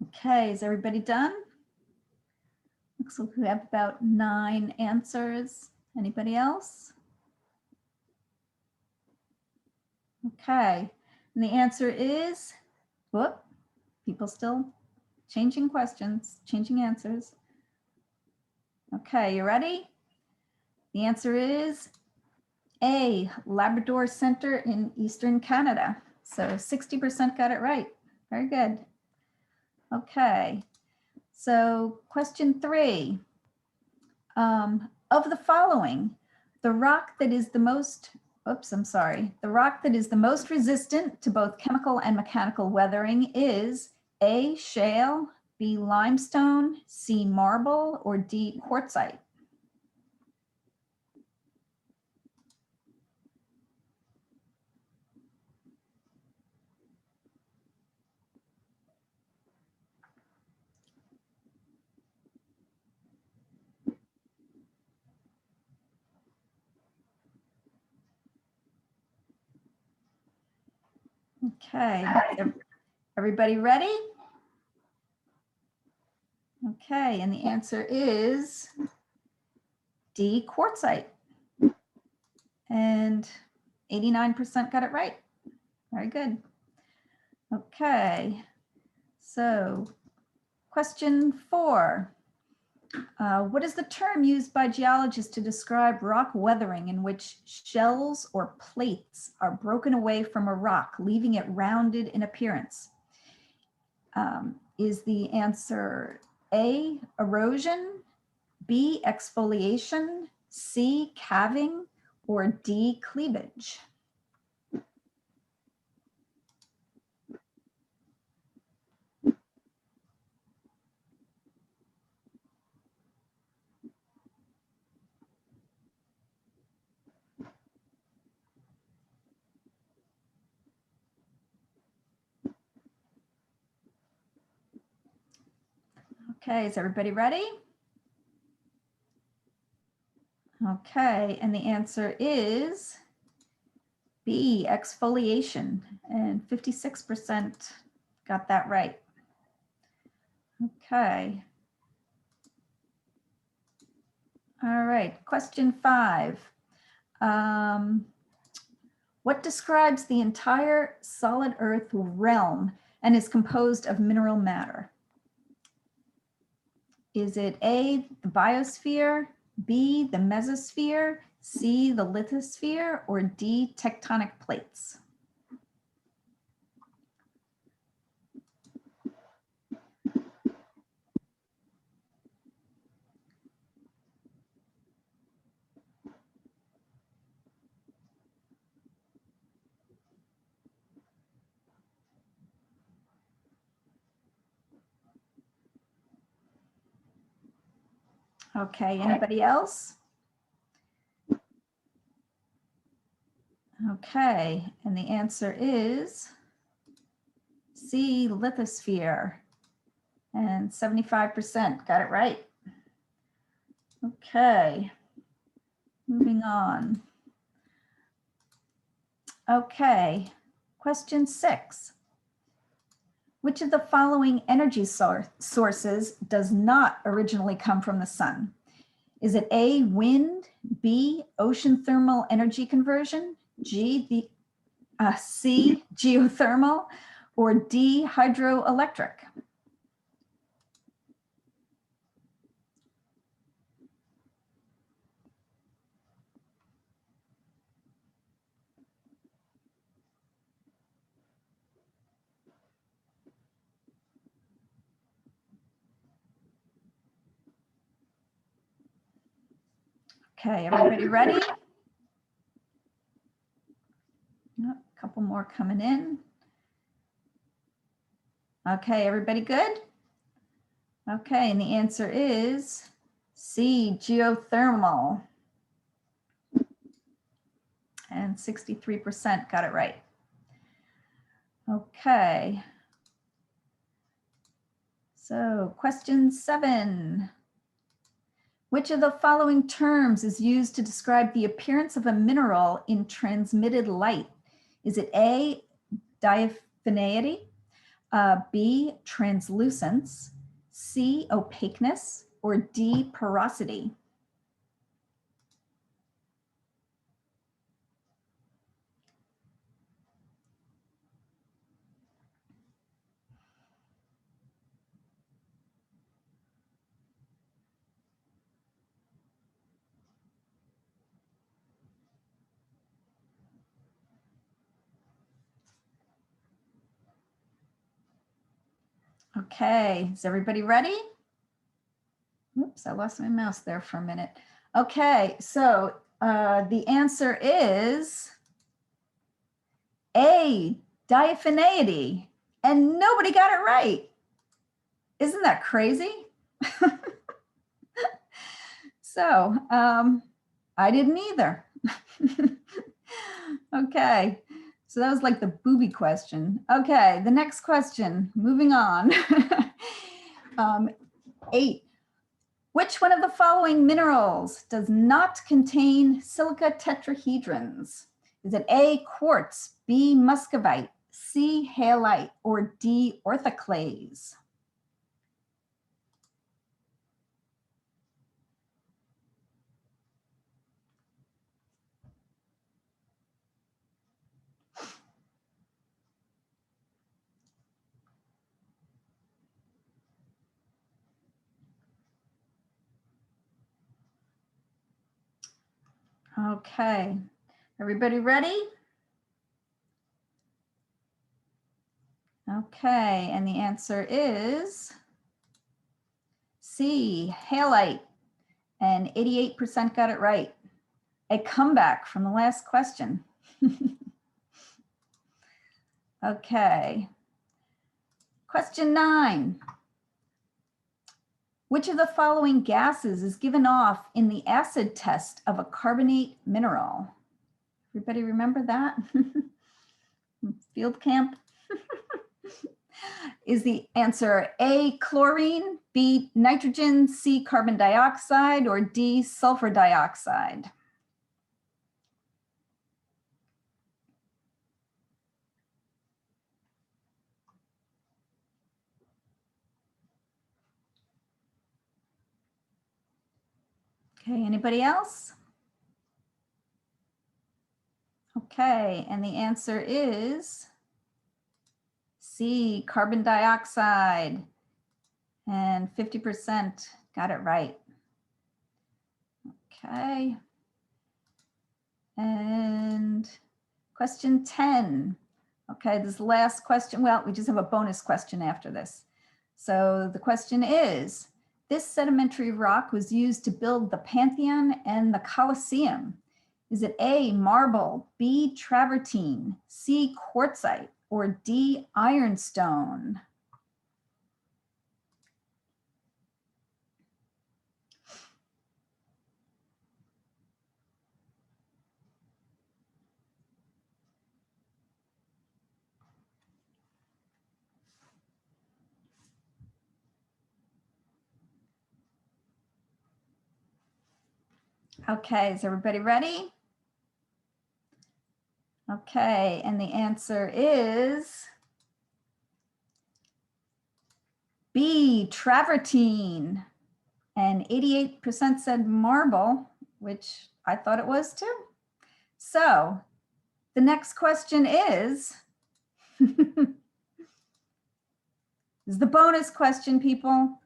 Okay, is everybody done? Looks So we have about 9 answers. Anybody else? Okay, and the answer is, whoop, people still changing questions, changing answers. Okay, you ready? The answer is A, Labrador Center in Eastern Canada. So 60% got it right. Very good. Okay, so question 3. Of the following, the rock that is the most, the rock that is the most resistant to both chemical and mechanical weathering is A, shale, B, limestone, C, marble, or D, quartzite. Okay, everybody ready? Okay, and the answer is D, quartzite. And 89% got it right. Very good. Okay, so question 4. What is the term used by geologists to describe rock weathering in which shells or plates are broken away from a rock, leaving it rounded in appearance? Is the answer A, erosion, B, exfoliation, C, calving, or D, cleavage? Okay, is everybody ready? Okay, and the answer is B, exfoliation, and 56% got that right. Okay. All right, question 5. What describes the entire solid earth realm and is composed of mineral matter? Is it A, the biosphere, B, the mesosphere, C, the lithosphere, or D, tectonic plates? Okay, anybody else? Okay, and the answer is C, lithosphere, and 75% got it right. Okay, moving on. Okay, question 6. Which of the following energy sources does not originally come from the sun? Is it A, wind, B, ocean thermal energy conversion, C, geothermal, or D, hydroelectric? Okay, everybody ready? A couple more coming in. Okay, everybody good? Okay, and the answer is C, geothermal. And 63% got it right. Okay. So question 7. Which of the following terms is used to describe the appearance of a mineral in transmitted light? Is it A, diaphaneity, B, translucence, C, opaqueness, or D, porosity? Okay, is everybody ready? Oops, I lost my mouse there for a minute. Okay, so the answer is A, diaphaneity, and nobody got it right. Isn't that crazy? So I didn't either. Okay, so that was like the booby question. Okay, the next question, moving on. 8. Which one of the following minerals does not contain silica tetrahedrons? Is it A, quartz, B, muscovite, C, halite, or D, orthoclase? Okay, everybody ready? Okay, and the answer is C, halite, and 88% got it right. A comeback from the last question. Okay, question 9. Which of the following gases is given off in the acid test of a carbonate mineral? Everybody remember that? Field camp? Is the answer A, chlorine, B, nitrogen, C, carbon dioxide, or D, sulfur dioxide? Okay, anybody else? Okay, and the answer is C, carbon dioxide, and 50% got it right. Okay. And question 10. Okay, this last question, well, we just have a bonus question after this. So the question is, this sedimentary rock was used to build the Pantheon and the Colosseum. Is it A, marble, B, travertine, C, quartzite, or D, ironstone? Okay, is everybody ready? Okay, and the answer is B, travertine, and 88% said marble, which I thought it was too. So the next question is, is the bonus question, people.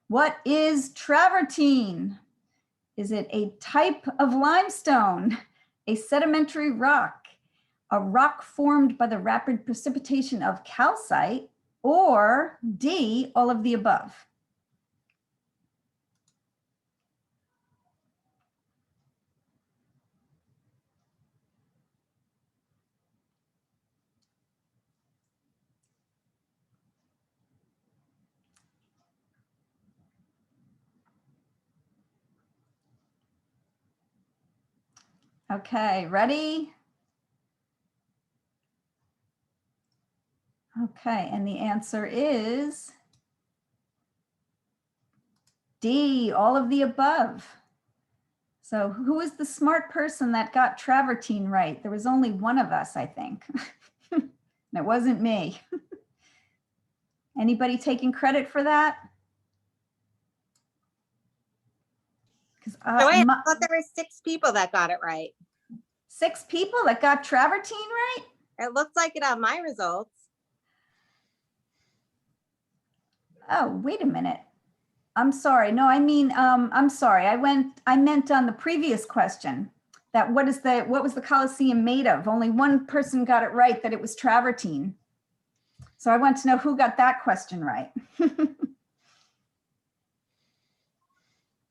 What is travertine? Is it a type of limestone, a sedimentary rock, a rock formed by the rapid precipitation of calcite, or D, all of the above? Okay, ready? Okay, and the answer is D, all of the above. So who was the smart person that got travertine right? There was only one of us, I think. And it wasn't me. Anybody taking credit for that? Joanne, I thought there were 6 people that got it right. 6 people that got travertine right? It looks like it on my results. Oh, wait a minute. I'm sorry. No, I mean, I'm sorry. I meant on the previous question that what was the Colosseum made of? Only one person got it right, that it was travertine. So I want to know who got that question right.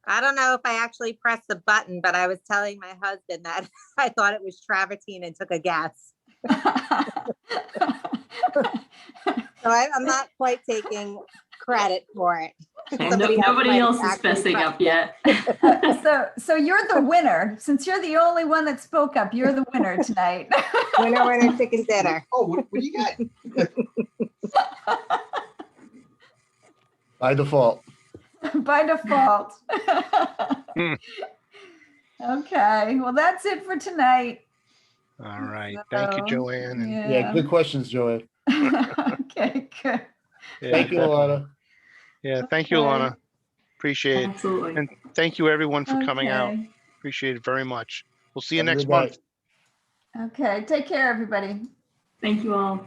I don't know if I actually pressed the button, but I was telling my husband that I thought it was travertine and took a guess. So I'm not quite taking credit for it. Nobody else is fessing up yet. So you're the winner. Since you're the only one that spoke up, you're the winner tonight. Winner, chicken dinner. Oh, what do you got? By default. By default. Hmm. Okay, well, that's it for tonight. All right. Thank you, So, Joanne. And Yeah, good questions, Joanne. Okay, good. yeah, Thank you, definitely. Alana. Yeah, thank you, Okay. Alana. Appreciate it. Absolutely. And thank you, everyone, for coming out. Okay. Appreciate it very much. We'll see you Have a next good month. night. Okay, take care, everybody. Thank you all.